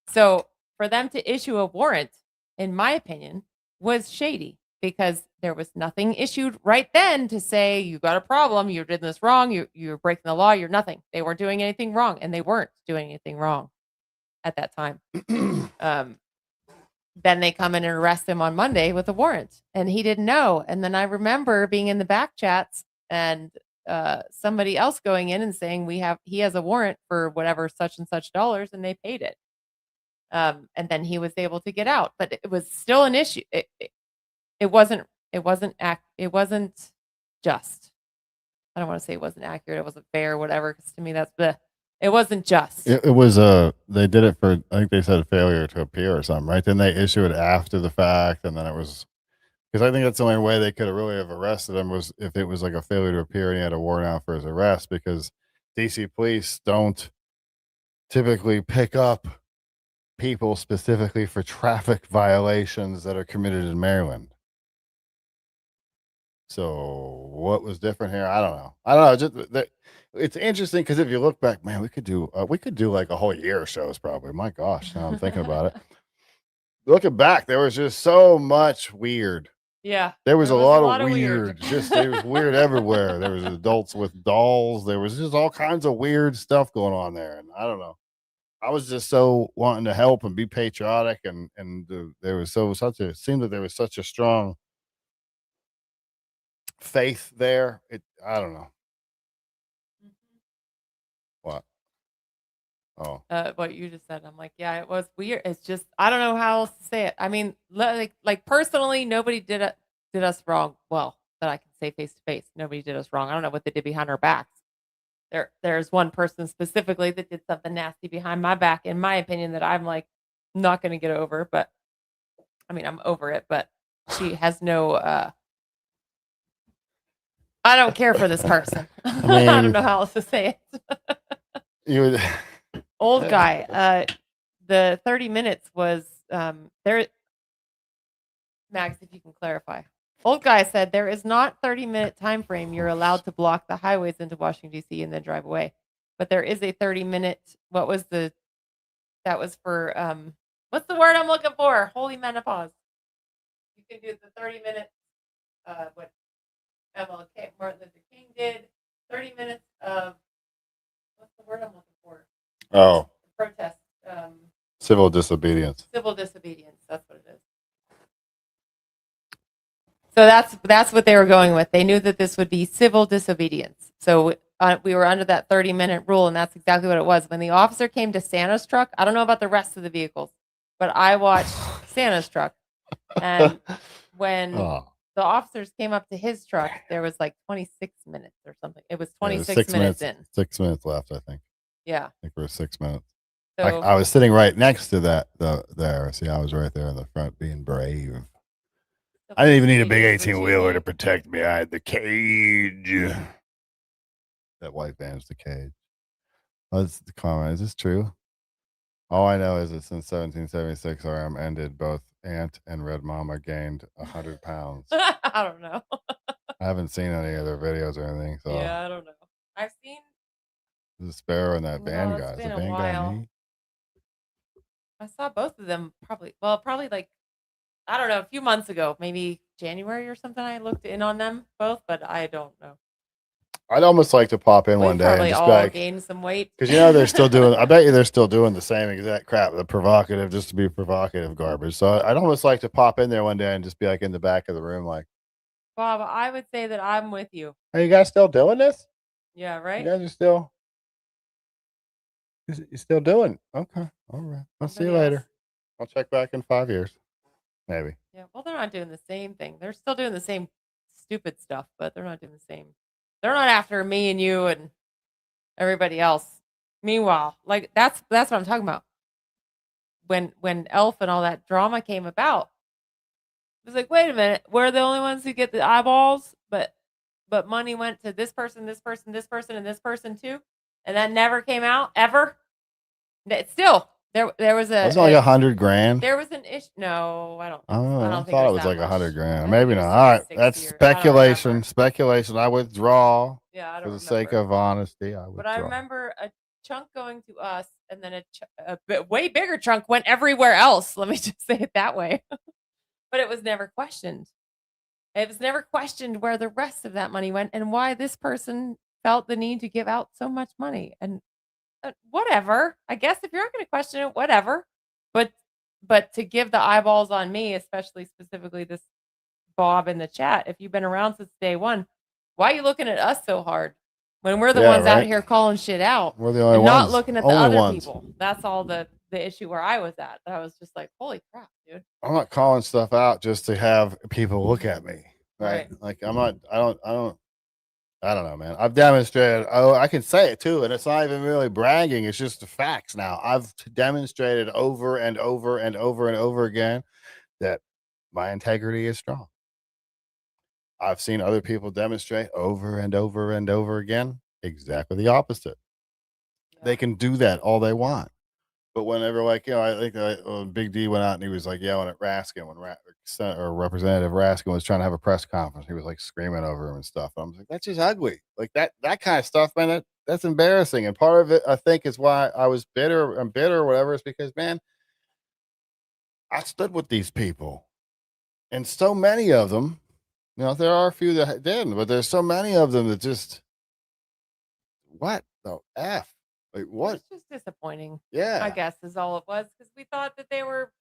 Speaker 2: So for them to issue a warrant, in my opinion, was shady, because there was nothing issued right then to say you got a problem, you're doing this wrong, you're breaking the law, you're nothing. They weren't doing anything wrong, and they weren't doing anything wrong at that time. Then they come in and arrest him on Monday with a warrant, and he didn't know. And then I remember being in the back chats and somebody else going in and saying he has a warrant for whatever such and such dollars, and they paid it. And then he was able to get out, but it was still an issue. It wasn't just. I don't want to say it wasn't accurate. It wasn't fair, whatever. Because to me, it wasn't just.
Speaker 1: It was they did it for, I think they said failure to appear or something, right? Then they issue it after the fact, and then it was, because I think that's the only way they could have really have arrested him was if it was like a failure to appear and he had a warrant out for his arrest, because DC police don't typically pick up people specifically for traffic violations that are committed in Maryland. So what was different here? I don't know. Just it's interesting because if you look back, man, we could do like a whole year of shows probably. My gosh, now I'm thinking about it. Looking back, there was just so much weird.
Speaker 2: Yeah,
Speaker 1: there was a lot of
Speaker 2: weird.
Speaker 1: Just there was weird everywhere. There was adults with dolls. There was just all kinds of weird stuff going on there, and I don't know. I was just so wanting to help and be patriotic, and there was it seemed that there was such a strong faith there. I don't know. What? Oh.
Speaker 2: What you just said. I'm like, yeah, it was weird. It's just, I don't know how else to say it. I mean, like personally, nobody did us wrong. Well, that I can say face to face. Nobody did us wrong. I don't know what they did behind our backs. There's one person specifically that did something nasty behind my back, in my opinion, that I'm like not going to get over. But I mean, I'm over it. But she has no. I don't care for this person. I don't know how else to say it.
Speaker 1: You would.
Speaker 2: Old guy. The 30 minutes was there. Max, if you can clarify. Old guy said there is not 30-minute time frame you're allowed to block the highways into Washington, D.C. and then drive away. But there is a 30-minute, that was for, what's the word I'm looking for? Holy menopause. You can do the 30 minutes, MLK, Martin Luther King did. 30 minutes of, what's the word I'm looking for?
Speaker 1: Oh,
Speaker 2: Protest.
Speaker 1: civil disobedience.
Speaker 2: Civil disobedience. That's what it is. So that's what they were going with. They knew that this would be civil disobedience. So we were under that 30-minute rule, and that's exactly what it was. When the officer came to Santa's truck, I don't know about the rest of the vehicles, but I watched Santa's truck. And when the officers came up to his truck, there was like 26 minutes or something. It was 26 minutes in.
Speaker 1: 6 minutes left, I think.
Speaker 2: Yeah.
Speaker 1: I think we're 6 minutes.
Speaker 2: So,
Speaker 1: I was sitting right next to that there. See, I was right there in the front being brave. I didn't even need a big 18-wheeler to protect me. I had the cage. That white van's the cage. What's the comment? Is this true? All I know is that since 1776, RM ended, both Aunt and Red Mama gained 100 pounds.
Speaker 2: I don't know.
Speaker 1: I haven't seen any of their videos or anything. So
Speaker 2: yeah, I don't know. I've seen
Speaker 1: the Sparrow and that van guy.
Speaker 2: It's
Speaker 1: Is the
Speaker 2: been a
Speaker 1: van guy
Speaker 2: while.
Speaker 1: me?
Speaker 2: I saw both of them probably like, I don't know, a few months ago, maybe January or something. I looked in on them both, but I don't know.
Speaker 1: I'd almost like to pop in one day and
Speaker 2: Probably
Speaker 1: just
Speaker 2: all
Speaker 1: be like,
Speaker 2: gained some weight.
Speaker 1: because they're still doing. I bet you they're still doing the same exact crap, the provocative, just to be provocative garbage. So I'd almost like to pop in there one day and just be like in the back of the room, like,
Speaker 2: Bob, I would say that I'm with you.
Speaker 1: "Are you guys still doing this?
Speaker 2: Yeah, right.
Speaker 1: You guys are still, you're still doing? Okay, all right. I'll see you later. I'll check back in 5 years, maybe."
Speaker 2: Yeah, well, they're not doing the same thing. They're still doing the same stupid stuff, but they're not doing the same. They're not after me and you and everybody else. Meanwhile, like that's what I'm talking about. When Elf and all that drama came about, it was like, wait a minute, we're the only ones who get the eyeballs, but money went to this person, this person, this person, and this person too, and that never came out ever. Still, there was a.
Speaker 1: Wasn't it like 100 grand?
Speaker 2: There was an issue. No, I don't.
Speaker 1: I don't know. I
Speaker 2: think
Speaker 1: thought it
Speaker 2: was
Speaker 1: was
Speaker 2: that
Speaker 1: like
Speaker 2: much.
Speaker 1: 100 grand.
Speaker 2: I
Speaker 1: Maybe
Speaker 2: think it
Speaker 1: not.
Speaker 2: was
Speaker 1: All right,
Speaker 2: 60
Speaker 1: that's
Speaker 2: or- I don't
Speaker 1: speculation.
Speaker 2: remember.
Speaker 1: Speculation. I withdraw.
Speaker 2: Yeah, I
Speaker 1: For
Speaker 2: don't
Speaker 1: the sake of honesty, I withdraw.
Speaker 2: But I remember a chunk going to us, and then a way bigger chunk went everywhere else. Let me just say it that way. But it was never questioned. It was never questioned where the rest of that money went and why this person felt the need to give out so much money. And whatever. I guess if you're not going to question it, whatever. But to give the eyeballs on me, especially specifically this Bob in the chat, if you've been around since day one, why are you looking at us so hard when we're the ones out here calling shit out?
Speaker 1: We're the only
Speaker 2: and
Speaker 1: ones.
Speaker 2: not looking at the other people. That's all the issue where I was at. I was just like, holy crap, dude.
Speaker 1: I'm not calling stuff out just to have people look at me. Right. Like I don't know, man. I've demonstrated. Oh, I can say it too. And it's not even really bragging. It's just the facts now. I've demonstrated over and over and over and over again that my integrity is strong. I've seen other people demonstrate over and over and over again exactly the opposite. Yeah. They can do that all they want. But whenever, I think Big D went out and he was like yelling at Raskin when Representative Raskin was trying to have a press conference. He was like screaming over him and stuff. I was like, that's just ugly. Like that kind of stuff, man, that's embarrassing. And part of it, I think, is why I was bitter or whatever, is because, man, I stood with these people. And so many of them, there are a few that didn't, but there's so many of them that just, what the F? Like, what?
Speaker 2: It's just disappointing.
Speaker 1: Yeah.
Speaker 2: I guess is all it was, because we thought that they were.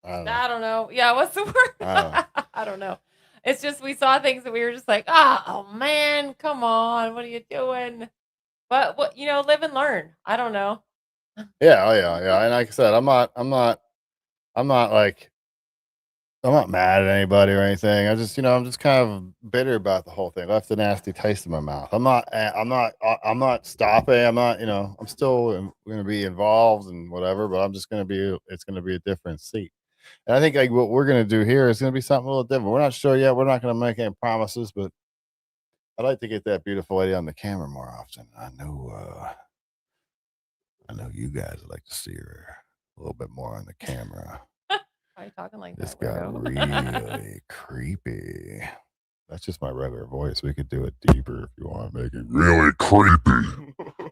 Speaker 2: I don't know. Yeah, what's the word? I don't know. It's just we saw things that we were just like, oh man, come on, what are you doing? But live and learn. I don't know.
Speaker 1: Yeah, oh yeah. And like I said, I'm not mad at anybody or anything. I just, I'm just kind of bitter about the whole thing. Left a nasty taste in my mouth. I'm not stopping. I'm not, I'm still going to be involved and whatever, but it's going to be a different seat. And I think like what we're going to do here is going to be something a little different. We're not sure yet. We're not going to make any promises, but I'd like to get that beautiful lady on the camera more often. I know you guys would like to see her a little bit more on the camera.
Speaker 2: Why are you talking like
Speaker 1: this
Speaker 2: that?
Speaker 1: Got really creepy. That's just my regular voice. We could do it deeper if you want to make it really creepy.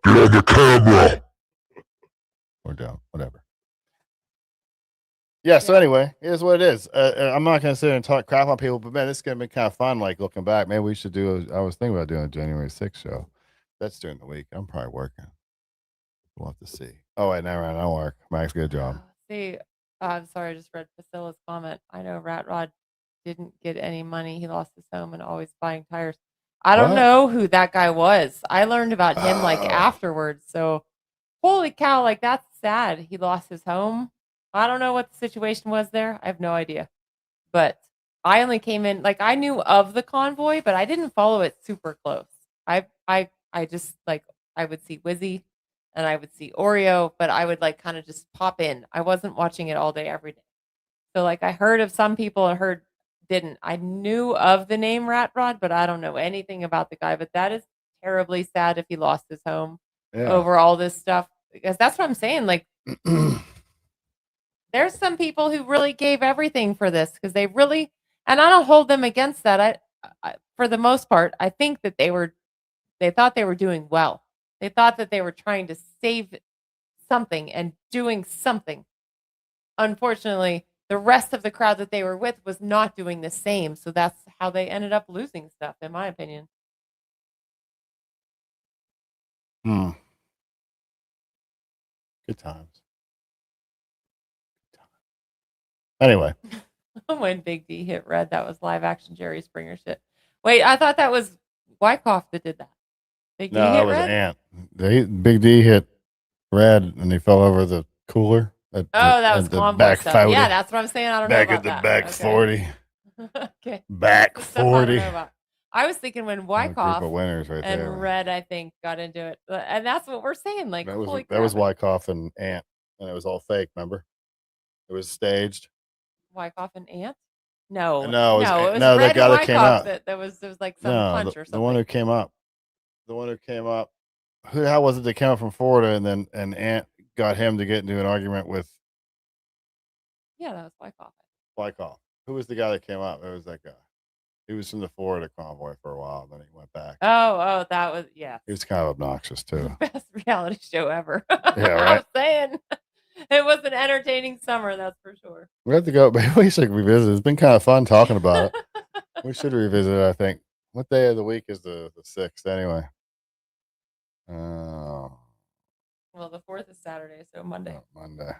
Speaker 1: Get on the camera. We're done. Whatever. Yeah. So anyway, here's what it is. I'm not gonna sit there and talk crap on people, but man, this is gonna be kind of fun. Like looking back, maybe we should do. I was thinking about doing a January 6th show. That's during the week. I'm probably working. We'll have to see. Oh wait, never mind. I don't work. Max, good job.
Speaker 2: See, I'm sorry, I just read Priscilla's comment. I know Rat Rod didn't get any money. He lost his home and always buying tires. I don't
Speaker 1: What?
Speaker 2: know who that guy was. I learned about him like
Speaker 1: Oh.
Speaker 2: afterwards. So, holy cow, like that's sad. He lost his home. I don't know what the situation was there. I have no idea. But I only came in like I knew of the convoy, but I didn't follow it super close. I just like I would see Wizzy and I would see Oreo, but I would like kind of just pop in. I wasn't watching it all day every day. So like I heard of some people and didn't. I knew of the name Rat Rod, but I don't know anything about the guy. But that is terribly sad if he lost his home over all this stuff. Because that's what I'm saying. Like there's some people who really gave everything for this because they really, and I don't hold them against that. I for the most part, I think that they thought they were doing well. They thought that they were trying to save something and doing something. Unfortunately, the rest of the crowd that they were with was not doing the same. So that's how they ended up losing stuff, in my opinion.
Speaker 1: Good times. Anyway.
Speaker 2: When Big D hit red, that was live action Jerry Springer shit. Wait, I thought that was Wyckoff that did that. Big D
Speaker 1: No,
Speaker 2: hit
Speaker 1: that was
Speaker 2: red?
Speaker 1: Ant. Big D hit red and he fell over the cooler.
Speaker 2: That was convoy
Speaker 1: back
Speaker 2: stuff.
Speaker 1: 40.
Speaker 2: Yeah, that's what I'm saying. I don't know
Speaker 1: Back
Speaker 2: about
Speaker 1: at the
Speaker 2: that.
Speaker 1: back
Speaker 2: Okay.
Speaker 1: 40.
Speaker 2: Okay.
Speaker 1: Back
Speaker 2: That's the stuff I don't
Speaker 1: 40.
Speaker 2: know about. I was thinking when
Speaker 1: Group
Speaker 2: Wyckoff
Speaker 1: of winners right
Speaker 2: and
Speaker 1: there.
Speaker 2: Red, I think, got into it. And that's what we're saying. Like,
Speaker 1: That was
Speaker 2: holy
Speaker 1: that was
Speaker 2: crap.
Speaker 1: Wyckoff and Ant, and it was all fake. Remember, it was staged.
Speaker 2: Wyckoff and Ant? No.
Speaker 1: No, it was,
Speaker 2: No, it was
Speaker 1: no,
Speaker 2: Red
Speaker 1: that guy
Speaker 2: and
Speaker 1: that came
Speaker 2: Wyckoff
Speaker 1: up.
Speaker 2: that was like some
Speaker 1: No,
Speaker 2: punch or
Speaker 1: the
Speaker 2: something.
Speaker 1: one who came up. The one who came up. Who the hell was it that came up from Florida and Ant got him to get into an argument with
Speaker 2: Yeah, that was Wyckoff.
Speaker 1: Wyckoff? Who was the guy that came up? It was that guy. He was from the Florida convoy for a while, then he went back.
Speaker 2: Oh, that was, yeah.
Speaker 1: He was kind of obnoxious too.
Speaker 2: Best reality show ever.
Speaker 1: Yeah, right.
Speaker 2: I'm saying it was an entertaining summer, that's for sure.
Speaker 1: We have to go. Maybe we should revisit. It's been kind of fun talking about it. We should revisit it, I think. What day of the week is the 6th anyway?
Speaker 2: Well, the 4th is Saturday, so Monday.
Speaker 1: Monday.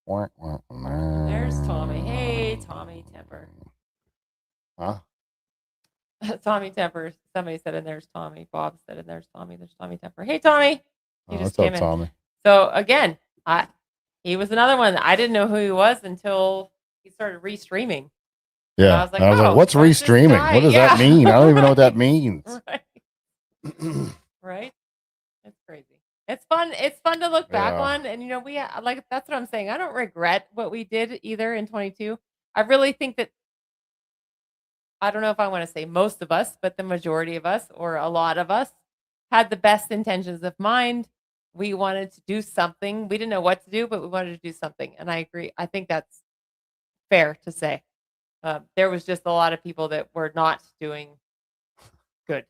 Speaker 2: There's Tommy. Hey, Tommy Temper.
Speaker 1: Huh?
Speaker 2: Tommy Temper. Somebody said, and there's Tommy. Bob said, and there's Tommy. There's Tommy Temper. Hey, Tommy. He just
Speaker 1: What's
Speaker 2: came
Speaker 1: up,
Speaker 2: in.
Speaker 1: Tommy?
Speaker 2: So again, he was another one. I didn't know who he was until he started restreaming.
Speaker 1: Yeah.
Speaker 2: I was like,
Speaker 1: oh, what's
Speaker 2: there's this
Speaker 1: restreaming?
Speaker 2: guy.
Speaker 1: What does that mean? I don't even know what that means.
Speaker 2: Right. Right? It's crazy. It's fun. It's fun to look back on. And, you know, like, that's what I'm saying. I don't regret what we did either in 22. I really think that, I don't know if I want to say most of us, but the majority of us or a lot of us had the best intentions of mind. We wanted to do something. We didn't know what to do, but we wanted to do something. And I agree. I think that's fair to say. There was just a lot of people that were not doing good.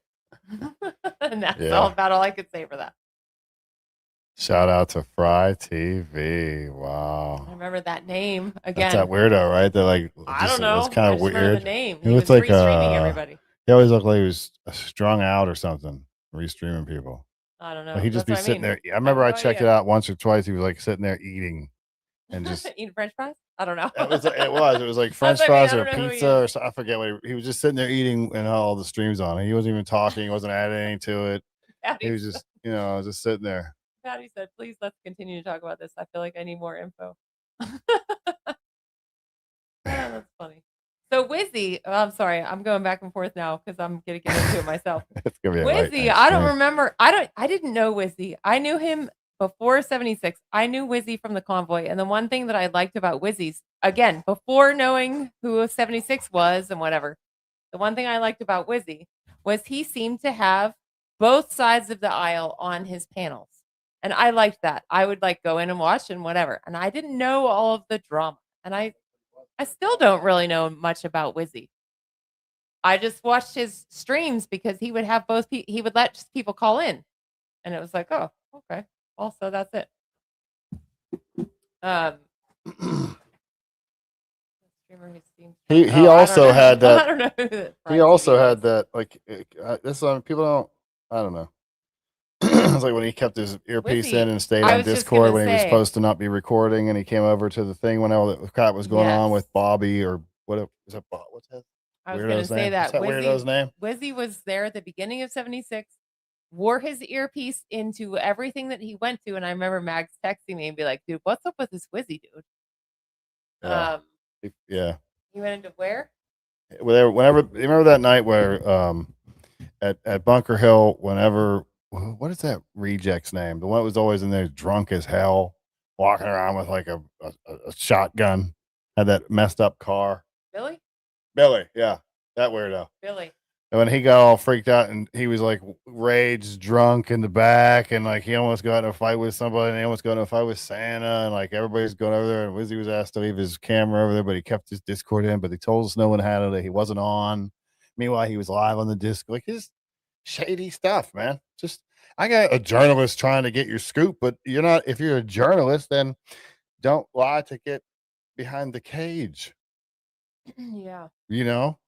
Speaker 2: And that's about all I could say for that.
Speaker 1: Shout out to Fry TV. Wow.
Speaker 2: I remember that name again.
Speaker 1: That's that weirdo, right? That like
Speaker 2: I don't know.
Speaker 1: It's kind
Speaker 2: I
Speaker 1: of
Speaker 2: just remember
Speaker 1: weird.
Speaker 2: the name.
Speaker 1: He
Speaker 2: He
Speaker 1: looks
Speaker 2: was
Speaker 1: like
Speaker 2: restreaming everybody.
Speaker 1: He always looked like he was strung out or something, restreaming people.
Speaker 2: I don't know.
Speaker 1: Like he'd just
Speaker 2: That's
Speaker 1: be
Speaker 2: what I
Speaker 1: sitting
Speaker 2: mean.
Speaker 1: there. I remember I
Speaker 2: no
Speaker 1: checked it
Speaker 2: idea.
Speaker 1: out once or twice. He was like sitting there eating and just
Speaker 2: Eating French fries? I don't know.
Speaker 1: it was like French fries or pizza or something. I forget what he was just sitting there eating and had all the streams on. He wasn't even talking. He wasn't adding anything to it. He was just, just sitting there.
Speaker 2: Patty said, please let's continue to talk about this. I feel like I need more info. That's funny. So Wizzy, I'm sorry, I'm going back and forth now because I'm gonna get into it myself.
Speaker 1: It's gonna be
Speaker 2: Wizzy, I don't remember. I didn't know Wizzy. I knew him before 76. I knew Wizzy from the convoy. And the one thing that I liked about Wizzy's, again, before knowing who 76 was and whatever, the one thing I liked about Wizzy was he seemed to have both sides of the aisle on his panels. And I liked that. I would like go in and watch and whatever. And I didn't know all of the drama. And I still don't really know much about Wizzy. I just watched his streams because he would have both. He would let people call in, and it was like, oh, okay. Also, that's it. streamer who seems.
Speaker 1: He
Speaker 2: Oh, I
Speaker 1: also
Speaker 2: don't know.
Speaker 1: had that.
Speaker 2: I don't know. Who the
Speaker 1: He
Speaker 2: Fried
Speaker 1: also
Speaker 2: TV
Speaker 1: had
Speaker 2: is.
Speaker 1: that. Like this one, people don't. I don't know. It's like when he kept his earpiece
Speaker 2: Wizzy,
Speaker 1: in and stayed
Speaker 2: I
Speaker 1: on
Speaker 2: was just
Speaker 1: Discord
Speaker 2: gonna
Speaker 1: when he was
Speaker 2: say.
Speaker 1: supposed to not be recording, and he came over to the thing when all the crap was going on
Speaker 2: Yes.
Speaker 1: with Bobby or what is that? What's that?
Speaker 2: I was gonna
Speaker 1: Weirdo's
Speaker 2: say
Speaker 1: name? What's
Speaker 2: that
Speaker 1: that weirdo's name?
Speaker 2: Wizzy was there at the beginning of '76, wore his earpiece into everything that he went to, and I remember Max texting me and be like, "Dude, what's up with this Wizzy dude?"
Speaker 1: Yeah. Yeah.
Speaker 2: He went into where?
Speaker 1: Whenever you remember that night where at Bunker Hill, whenever what is that reject's name? The one that was always in there drunk as hell, walking around with like a shotgun, had that messed up car. Billy, yeah, that weirdo.
Speaker 2: Billy.
Speaker 1: And when he got all freaked out and he was like rage drunk in the back, and like he almost got in a fight with somebody, and he almost got in a fight with Santa, and like everybody's going over there, and Wizzy was asked to leave his camera over there, but he kept his Discord in, but he told us no one had it, he wasn't on. Meanwhile, he was live on the disc, like his shady stuff, man. Just I got a journalist trying to get your scoop, but you're not. If you're a journalist, then don't lie to get behind the cage.
Speaker 2: Yeah.
Speaker 1: You know.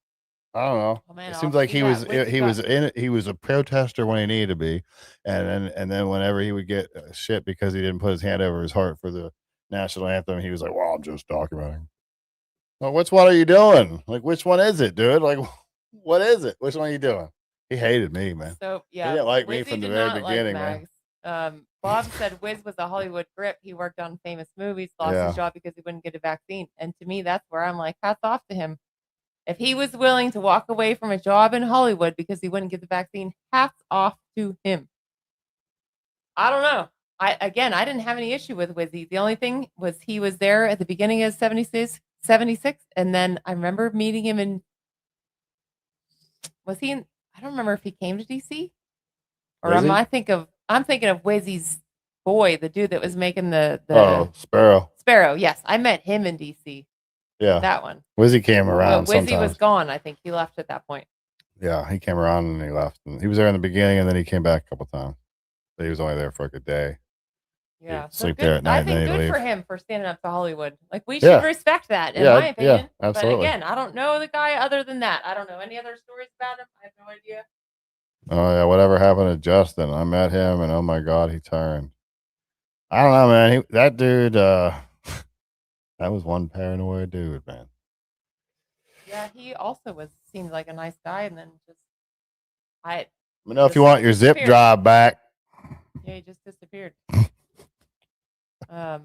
Speaker 1: I don't know.
Speaker 2: Oh, man,
Speaker 1: It
Speaker 2: I'll
Speaker 1: seems like
Speaker 2: see
Speaker 1: he
Speaker 2: that.
Speaker 1: was
Speaker 2: Wizzy
Speaker 1: he
Speaker 2: got-
Speaker 1: was in it. He was a protester when he needed to be, and then whenever he would get shit because he didn't put his hand over his heart for the national anthem, he was like, "Well, I'm just documenting." Well, which one are you doing? Like, which one is it, dude? Like, what is it? Which one are you doing? He hated me, man.
Speaker 2: So yeah,
Speaker 1: he didn't like me
Speaker 2: Wizzy
Speaker 1: from the
Speaker 2: did
Speaker 1: very
Speaker 2: not like
Speaker 1: beginning, man.
Speaker 2: Mags. Bob said Wiz was a Hollywood grip. He worked on famous movies, lost
Speaker 1: Yeah.
Speaker 2: his job because he wouldn't get a vaccine. And to me, that's where I'm like, hats off to him. If he was willing to walk away from a job in Hollywood because he wouldn't get the vaccine, hats off to him. I don't know. I didn't have any issue with Wizzy. The only thing was he was there at the beginning of 76, and then I remember meeting him in. Was he in? I don't remember if he came to DC, or
Speaker 1: Was he?
Speaker 2: I'm thinking of Wizzy's boy, the dude that was making the
Speaker 1: Sparrow.
Speaker 2: Sparrow. Yes, I met him in DC.
Speaker 1: Yeah,
Speaker 2: That one.
Speaker 1: Wizzy came around.
Speaker 2: But Wizzy
Speaker 1: sometimes.
Speaker 2: was gone. I think he left at that point.
Speaker 1: Yeah, he came around and he left. And he was there in the beginning, and then he came back a couple times. But he was only there for like a day.
Speaker 2: Yeah,
Speaker 1: He'd sleep
Speaker 2: good,
Speaker 1: there at night.
Speaker 2: I
Speaker 1: and then
Speaker 2: think
Speaker 1: he'd
Speaker 2: good
Speaker 1: leave.
Speaker 2: for him for standing up to Hollywood. Like we
Speaker 1: Yeah.
Speaker 2: should respect that, in
Speaker 1: Yeah,
Speaker 2: my
Speaker 1: yeah,
Speaker 2: opinion.
Speaker 1: absolutely.
Speaker 2: But again, I don't know the guy other than that. I don't know any other stories about him. I have no idea.
Speaker 1: Oh yeah, whatever happened to Justin? I met him, and oh my god, he turned. I don't know, man. That dude, that was one paranoid dude, man.
Speaker 2: Yeah, he also seemed like a nice guy, and then just
Speaker 1: Let me know if you want your zip
Speaker 2: disappeared.
Speaker 1: drive back.
Speaker 2: Yeah, he just disappeared. Sad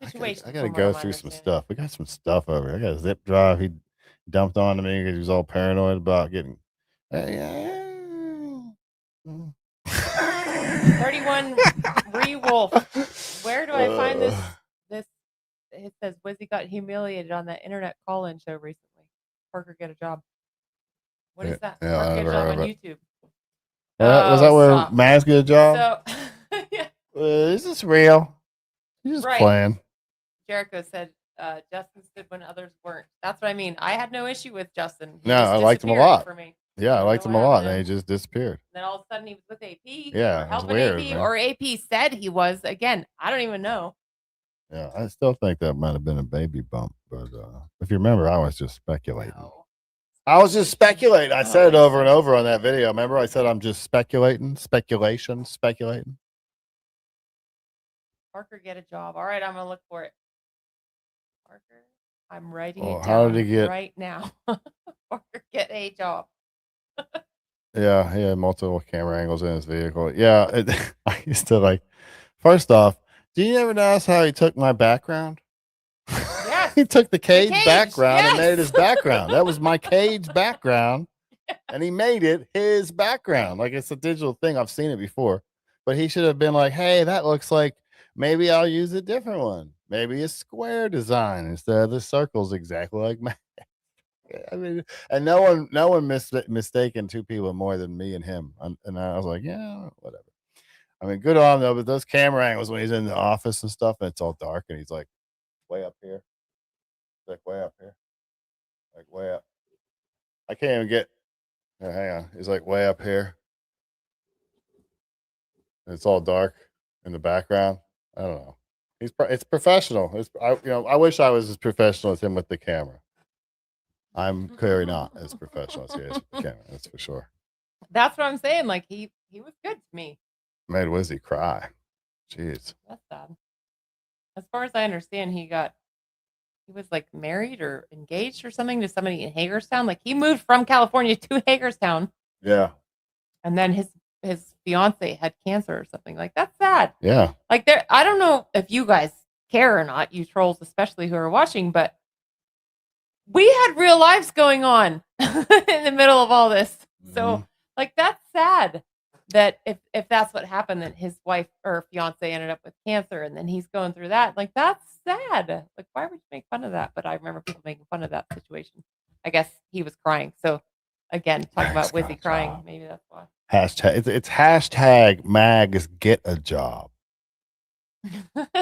Speaker 2: situation.
Speaker 1: I gotta go through some stuff. We got some stuff over here. I got a zip drive. He dumped onto me because he was all paranoid about getting.
Speaker 2: 31 Wolf. Where do I find this? It says Wizzy got humiliated on that internet call-in show recently. Parker get a job. What is that?
Speaker 1: Yeah, I
Speaker 2: Parker get a
Speaker 1: never
Speaker 2: job
Speaker 1: heard
Speaker 2: on
Speaker 1: of it.
Speaker 2: YouTube.
Speaker 1: Was that where
Speaker 2: stop.
Speaker 1: Max get a job?
Speaker 2: So yeah.
Speaker 1: Is this real? He's just
Speaker 2: Right.
Speaker 1: playing.
Speaker 2: Jericho said Justin stood when others weren't. That's what I mean. I had no issue with Justin. He
Speaker 1: No,
Speaker 2: just
Speaker 1: I liked him a
Speaker 2: disappeared
Speaker 1: lot.
Speaker 2: For me.
Speaker 1: Yeah, I liked him a lot, and
Speaker 2: happened.
Speaker 1: he just disappeared.
Speaker 2: Then all of a sudden he was with AP.
Speaker 1: Yeah,
Speaker 2: or
Speaker 1: it was
Speaker 2: helping
Speaker 1: weird,
Speaker 2: AP,
Speaker 1: man.
Speaker 2: or AP said he was. Again, I don't even know.
Speaker 1: Yeah, I still think that might have been a baby bump, but if you remember, I was just speculating.
Speaker 2: No.
Speaker 1: I was just speculating. I said it over and over on that video. Remember, I said I'm just speculating.
Speaker 2: Parker get a job. All right, I'm gonna look for it. Parker, I'm writing
Speaker 1: Well,
Speaker 2: it
Speaker 1: how
Speaker 2: down
Speaker 1: did he get-
Speaker 2: right now. Parker get a job.
Speaker 1: Yeah, he had multiple camera angles in his vehicle. Yeah, I used to like. First off, do you ever notice how he took my background?
Speaker 2: Yes.
Speaker 1: He took the cage,
Speaker 2: cage,
Speaker 1: background and
Speaker 2: yes.
Speaker 1: made it his background. That was my cage background, and he made it his background. Like it's a digital thing. I've seen it before, but he should have been like, "Hey, that looks like maybe I'll use a different one. Maybe a square design instead of the circles, exactly like my." I mean, and no one mistaken two people more than me and him. And I was like, yeah, whatever. I mean, good on him though. But those camera angles when he's in the office and stuff, and it's all dark, and he's like way up here, like way up here, like way up. I can't even get. Hang on, he's like way up here. And it's all dark in the background. I don't know. It's professional. I wish I was as professional as him with the camera. I'm clearly not as professional as he is with the camera. That's for sure.
Speaker 2: That's what I'm saying. Like he was good to me.
Speaker 1: Made Wizzy cry. Jeez.
Speaker 2: That's sad. As far as I understand, he was like married or engaged or something to somebody in Hagerstown. Like he moved from California to Hagerstown.
Speaker 1: Yeah.
Speaker 2: And then his fiance had cancer or something. Like that's sad.
Speaker 1: Yeah.
Speaker 2: Like I don't know if you guys care or not, you trolls especially who are watching, but we had real lives going on in the middle of all this. So like that's sad that if that's what happened, that his wife or fiance ended up with cancer and then he's going through that. Like that's sad. Like why would you make fun of that? But I remember people making fun of that situation. I guess he was crying. So again, talking about Wizzy crying, maybe that's why.
Speaker 1: Hashtag it's hashtag Mags get a job.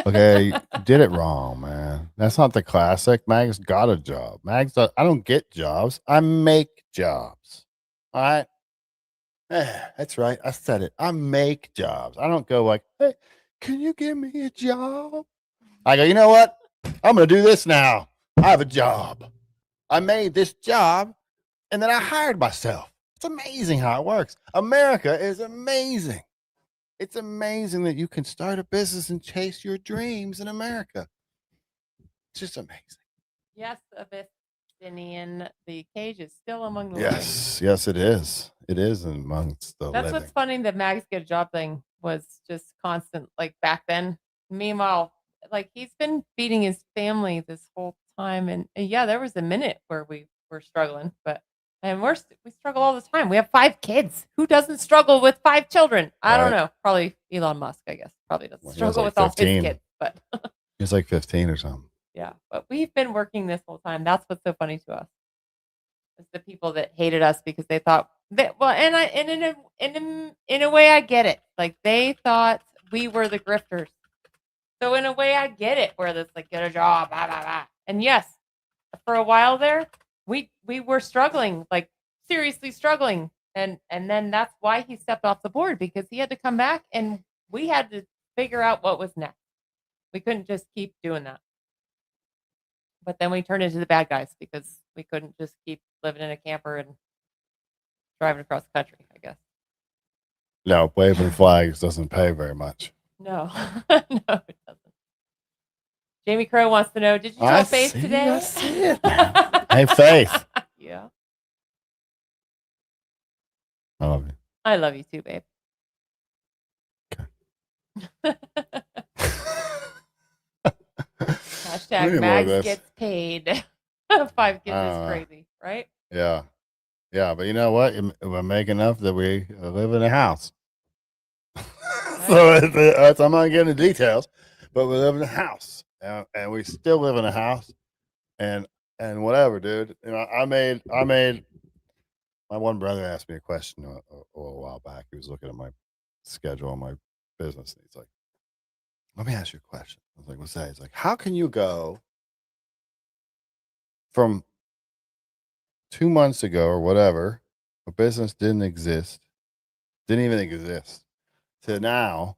Speaker 1: Okay, you did it wrong, man. That's not the classic. Mags got a job. I don't get jobs. I make jobs. All right. That's right. I said it. I make jobs. I don't go like, hey, can you give me a job? I go, you know what? I'm going to do this now. I have a job. I made this job and then I hired myself. It's amazing how it works. America is amazing. It's amazing that you can start a business and chase your dreams in America. It's just amazing.
Speaker 2: Yes, Abyssinian. The cage is still among the living.
Speaker 1: Yes, it is. It is amongst the
Speaker 2: That's
Speaker 1: living.
Speaker 2: what's funny. The Mags get a job thing was just constant, like back then. Meanwhile, like he's been feeding his family this whole time, and yeah, there was a minute where we were struggling, but we struggle all the time. We have 5 kids. Who doesn't struggle with 5 children? I don't know. Probably Elon Musk, I guess. Probably doesn't struggle with all his kids, but
Speaker 1: he's like 15 or something.
Speaker 2: yeah. But we've been working this whole time. That's what's so funny to us. It's the people that hated us because they thought that, well, and in a way I get it. Like they thought we were the grifters. So in a way I get it, where it's like get a job, blah, blah, blah. And yes, for a while there, we were struggling, like seriously struggling. And then that's why he stepped off the board, because he had to come back and we had to figure out what was next. We couldn't just keep doing that. But then we turned into the bad guys because we couldn't just keep living in a camper and driving across the country, I guess.
Speaker 1: No, waving flags doesn't pay very much.
Speaker 2: No, no, it doesn't. Jamie Crow wants to know, did you tell Faith today?
Speaker 1: I see it. Hey, Faith.
Speaker 2: Yeah.
Speaker 1: I love you.
Speaker 2: I love you too, babe. Hashtag Mags gets paid. 5 kids is crazy, right?
Speaker 1: Yeah. Yeah, but you know what? We're making enough that we live in a house. So I'm not getting the details, but we live in a house, and we still live in a house, and whatever, dude. You know, I made. My one brother asked me a question a little while back. He was looking at my schedule on my business, and he's like, "Let me ask you a question." I was like, "What's that?" He's like, "How can you go from 2 months ago or whatever, a business didn't even exist, to now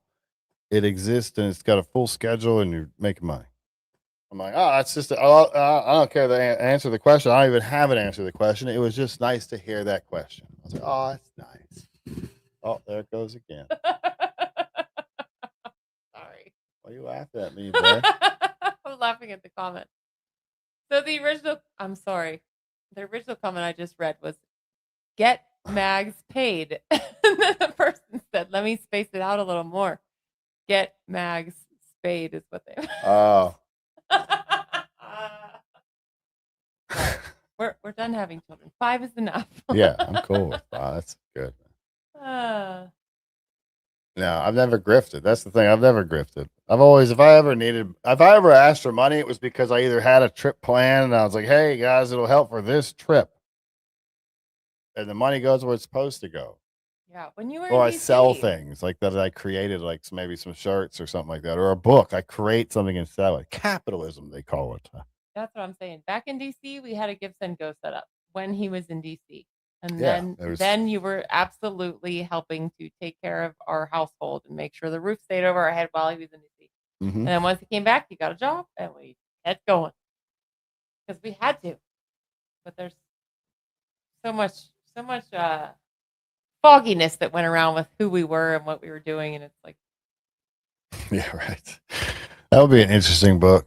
Speaker 1: it exists and it's got a full schedule and you're making money?" I'm like, oh, that's just, I don't care the answer the question. I don't even have an answer to the question. It was just nice to hear that question. I was like, oh, that's nice. Oh, there it goes again.
Speaker 2: Sorry.
Speaker 1: Why are you laughing at me, boy?
Speaker 2: I'm laughing at the comment. So the original comment I just read was, get Mags paid. And then the person said, let me space it out a little more. Get Mags spade is what they.
Speaker 1: Oh.
Speaker 2: We're done having children. 5 is enough.
Speaker 1: Yeah, I'm cool with 5. That's good. No, I've never grifted. That's the thing. I've never grifted. I've always, if I ever asked for money, it was because I either had a trip planned and I was like, hey guys, it'll help for this trip. And the money goes where it's supposed to go.
Speaker 2: Yeah, when you were
Speaker 1: or
Speaker 2: in
Speaker 1: I
Speaker 2: DC,
Speaker 1: sell things like that. I created like maybe some shirts or something like that, or a book. I create something and sell it. Capitalism, they call it.
Speaker 2: That's what I'm saying. Back in DC, we had a Give Send Go set up when he was in DC, and
Speaker 1: Yeah,
Speaker 2: then you were absolutely helping to take care of our household and make sure the roof stayed over our head while he was in DC.
Speaker 1: Mm-hmm.
Speaker 2: And then once he came back, he got a job, and we kept going because we had to. But there's so much fogginess that went around with who we were and what we were doing, and it's like,
Speaker 1: Yeah, right. That would be an interesting book.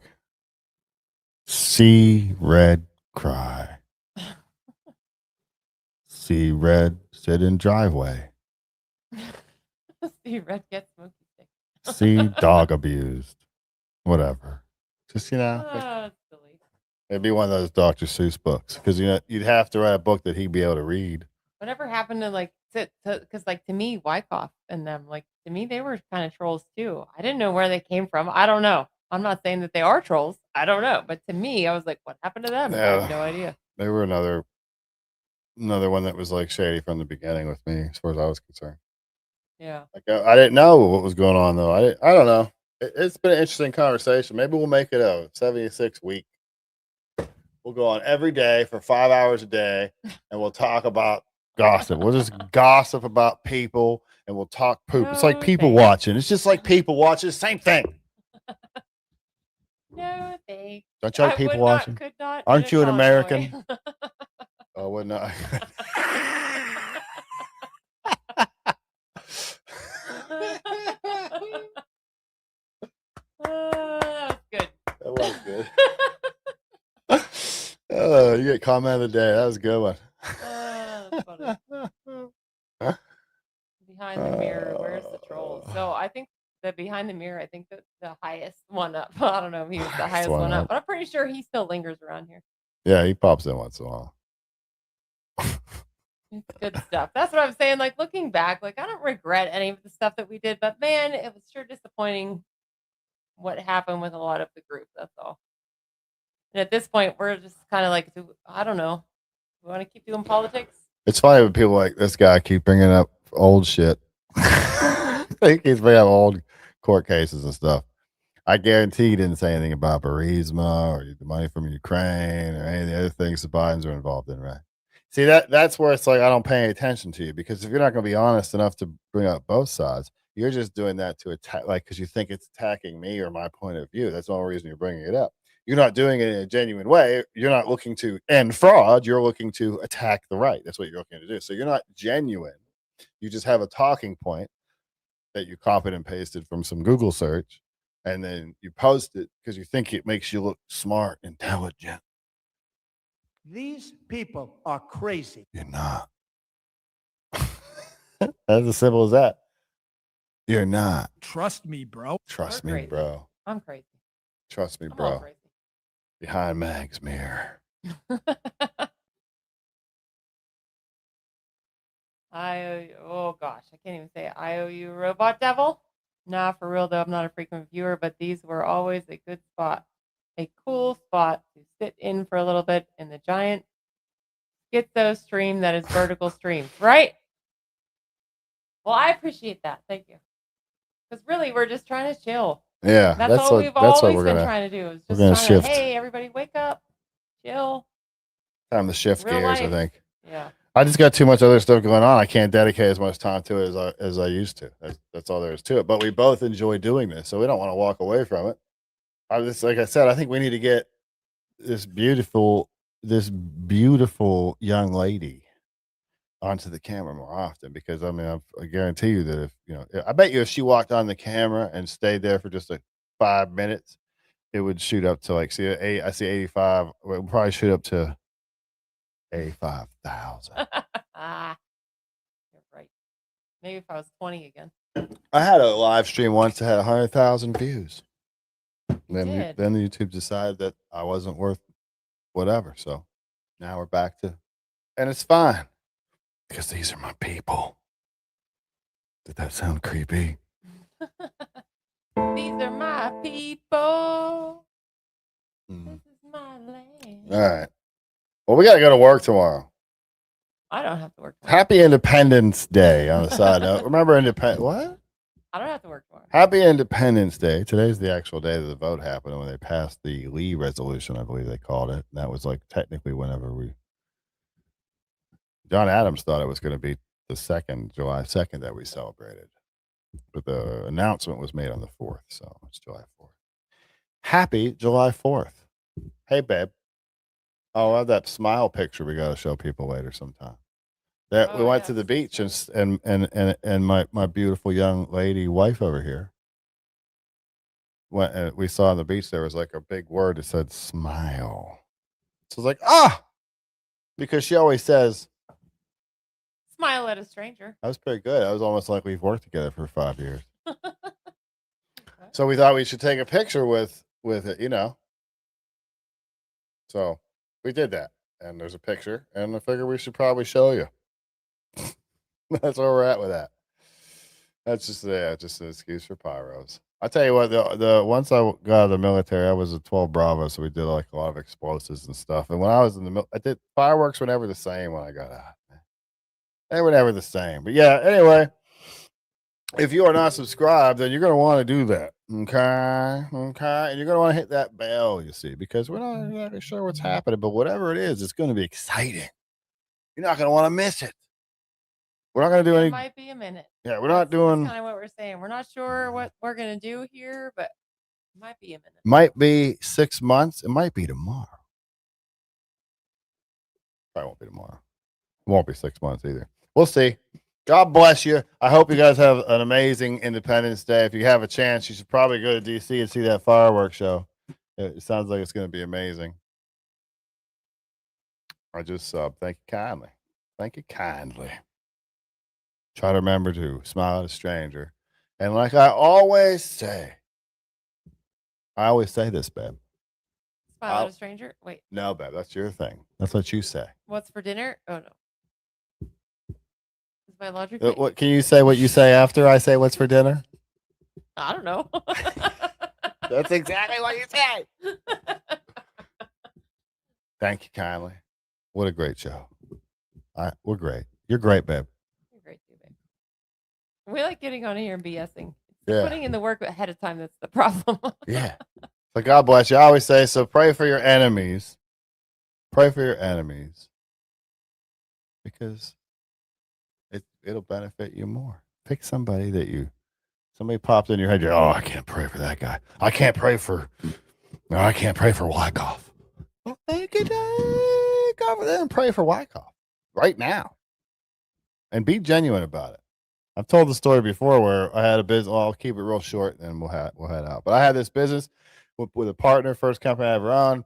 Speaker 1: See red, cry. See red, sit in driveway.
Speaker 2: see red get smoky stick.
Speaker 1: See dog abused. Whatever. Just,
Speaker 2: Oh, it's silly.
Speaker 1: it'd be one of those Dr. Seuss books because you'd have to write a book that he'd be able to read.
Speaker 2: Whatever happened to because to me, Wyckoff and them, to me, they were kind of trolls too. I didn't know where they came from. I don't know. I'm not saying that they are trolls. I don't know. But to me, I was like, what happened to them? I have no idea.
Speaker 1: They were another one that was shady from the beginning with me, as far as I was concerned.
Speaker 2: Yeah.
Speaker 1: I didn't know what was going on though. I don't know. It's been an interesting conversation. Maybe we'll make it a 76 week. We'll go on every day for 5 hours a day, and we'll talk about gossip. We'll just gossip about people, and we'll talk poop. It's like people watching. It's just like people watching. Same thing.
Speaker 2: No thanks.
Speaker 1: Don't you like people watching? Aren't you an American? Oh, would not.
Speaker 2: That was good.
Speaker 1: That was good. You get comment of the day. That was a good one.
Speaker 2: That's funny. Behind the mirror, where's the trolls? So I think that behind the mirror, I think that the highest one up. I don't know if he was the highest one up, but I'm pretty sure he still lingers around here.
Speaker 1: Yeah, he pops in once in a while.
Speaker 2: It's good stuff. That's what I'm saying. Looking back, I don't regret any of the stuff that we did, but man, it was sure disappointing what happened with a lot of the group. That's all. And at this point, we're just kind of I don't know. We want to keep doing politics.
Speaker 1: It's funny when people like this guy keep bringing up old shit. He keeps bringing up old court cases and stuff. I guarantee he didn't say anything about Burisma or the money from Ukraine or any of the other things the Bidens are involved in, right? See, that's where it's I don't pay any attention to you, because if you're not going to be honest enough to bring up both sides, you're just doing that to attack, because you think it's attacking me or my point of view. That's the only reason you're bringing it up. You're not doing it in a genuine way. You're not looking to end fraud. You're looking to attack the right. That's what you're looking to do. So you're not genuine. You just have a talking point that you copied and pasted from some Google search, and then you post it because you think it makes you look smart, intelligent.
Speaker 14: These people are crazy.
Speaker 1: You're not. That's as simple as that. You're not.
Speaker 3: Trust me, bro.
Speaker 1: Trust me, bro.
Speaker 2: I'm crazy.
Speaker 1: Trust me,
Speaker 2: I'm
Speaker 1: bro.
Speaker 2: all crazy.
Speaker 1: Behind Mag's mirror.
Speaker 2: Oh gosh, I can't even say it. I owe you, robot devil. Nah, for real though, I'm not a frequent viewer, but these were always a good spot, a cool spot to sit in for a little bit in the giant schizo stream that is vertical streams, right? Well, I appreciate that. Thank you. Because really, we're just trying to chill.
Speaker 1: Yeah,
Speaker 2: that's all we've always been trying to do. Is just trying
Speaker 1: shift.
Speaker 2: hey, everybody, wake up, chill.
Speaker 1: Time to shift
Speaker 2: Real
Speaker 1: gears,
Speaker 2: life.
Speaker 1: I think.
Speaker 2: Yeah.
Speaker 1: I just got too much other stuff going on. I can't dedicate as much time to it as I used to. That's all there is to it. But we both enjoy doing this, so we don't want to walk away from it. Like I said, I think we need to get this beautiful young lady onto the camera more often, because I guarantee you that I bet you if she walked on the camera and stayed there for just 5 minutes, it would shoot up to I see 85. It would probably shoot up to 85,000.
Speaker 2: You're right. Maybe if I was 20 again.
Speaker 1: I had a live stream once that had 100,000 views. Then YouTube decided that I wasn't worth whatever. So now we're back to, and it's fine because these are my people. Did that sound creepy?
Speaker 2: These are my people. This is my land.
Speaker 1: All right. Well, we got to go to work tomorrow.
Speaker 2: I don't have to work tomorrow.
Speaker 1: Happy Independence Day on the side note. Remember what?
Speaker 2: I don't have to work tomorrow.
Speaker 1: Happy Independence Day. Today's the actual day that the vote happened, when they passed the Lee resolution, I believe they called it. And that was technically whenever John Adams thought it was going to be the July 2nd that we celebrated. But the announcement was made on the 4th, so it's July 4th. Happy July 4th. Hey, babe. Oh, I have that smile picture we got to show people later sometime. That we went to the beach and my beautiful young lady wife over here. Went, we saw on the beach there was like a big word that said smile. So I was like, because she always says,
Speaker 2: smile at a stranger.
Speaker 1: that was pretty good. I was almost like we've worked together for 5 years. So we thought we should take a picture with it, you know. So we did that, and there's a picture, and I figure we should probably show you. That's where we're at with that. That's just an excuse for pyros. I tell you what, the once I got out of the military, I was a 12 Bravo, so we did like a lot of explosives and stuff. And when I was in the military, I did fireworks were never the same when I got out. They were never the same. But yeah, anyway, if you are not subscribed, then you're going to want to do that. Okay. And you're going to want to hit that bell, you see, because we're not exactly sure what's happening, but whatever it is, it's going to be exciting. You're not going to want to miss it. We're not going to do any.
Speaker 2: It might be a minute.
Speaker 1: Yeah, we're not doing.
Speaker 2: That's kind of what we're saying. We're not sure what we're going to do here, but it might be a minute.
Speaker 1: Might be 6 months. It might be tomorrow. Probably won't be tomorrow. It won't be 6 months either. We'll see. God bless you. I hope you guys have an amazing Independence Day. If you have a chance, you should probably go to DC and see that fireworks show. It sounds like it's going to be amazing. I just thank you kindly. Thank you kindly. Try to remember to smile at a stranger. And like I always say this, babe.
Speaker 2: Smile at a stranger? Wait.
Speaker 1: No, babe, that's your thing. That's what you say.
Speaker 2: What's for dinner? Oh, no. Is my logic?
Speaker 1: What can you say what you say after I say what's for dinner?
Speaker 2: I don't know.
Speaker 1: That's exactly what you say. Thank you kindly. What a great show. We're great. You're great, babe.
Speaker 2: You're great too, babe. We like getting on here and BSing.
Speaker 1: Yeah.
Speaker 2: Putting in the work ahead of time, that's the problem.
Speaker 1: Yeah. So God bless you. I always say, so pray for your enemies. Pray for your enemies. Because it'll benefit you more. Pick somebody somebody popped in your head. I can't pray for that guy. I can't pray for Wyckoff. Well, thank you, go over there and pray for Wyckoff right now. And be genuine about it. I've told the story before where I had a business. Well, I'll keep it real short and we'll head out. But I had this business with a partner, first company I ever owned.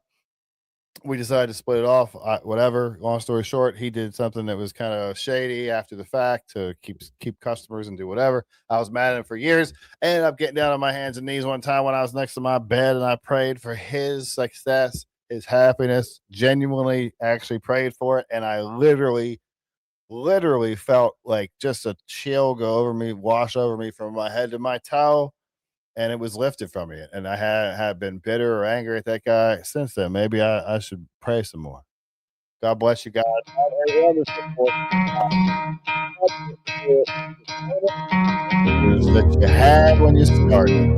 Speaker 1: We decided to split it off. Whatever. Long story short, he did something that was kind of shady after the fact to keep customers and do whatever. I was mad at him for years. I ended up getting down on my hands and knees one time when I was next to my bed and I prayed for his success, his happiness. Genuinely, actually prayed for it, and I literally felt like just a chill go over me, wash over me from my head to my toe. And it was lifted from me. And I had been bitter or angry at that guy since then. Maybe I should pray some more. God bless you guys. That you had when you started.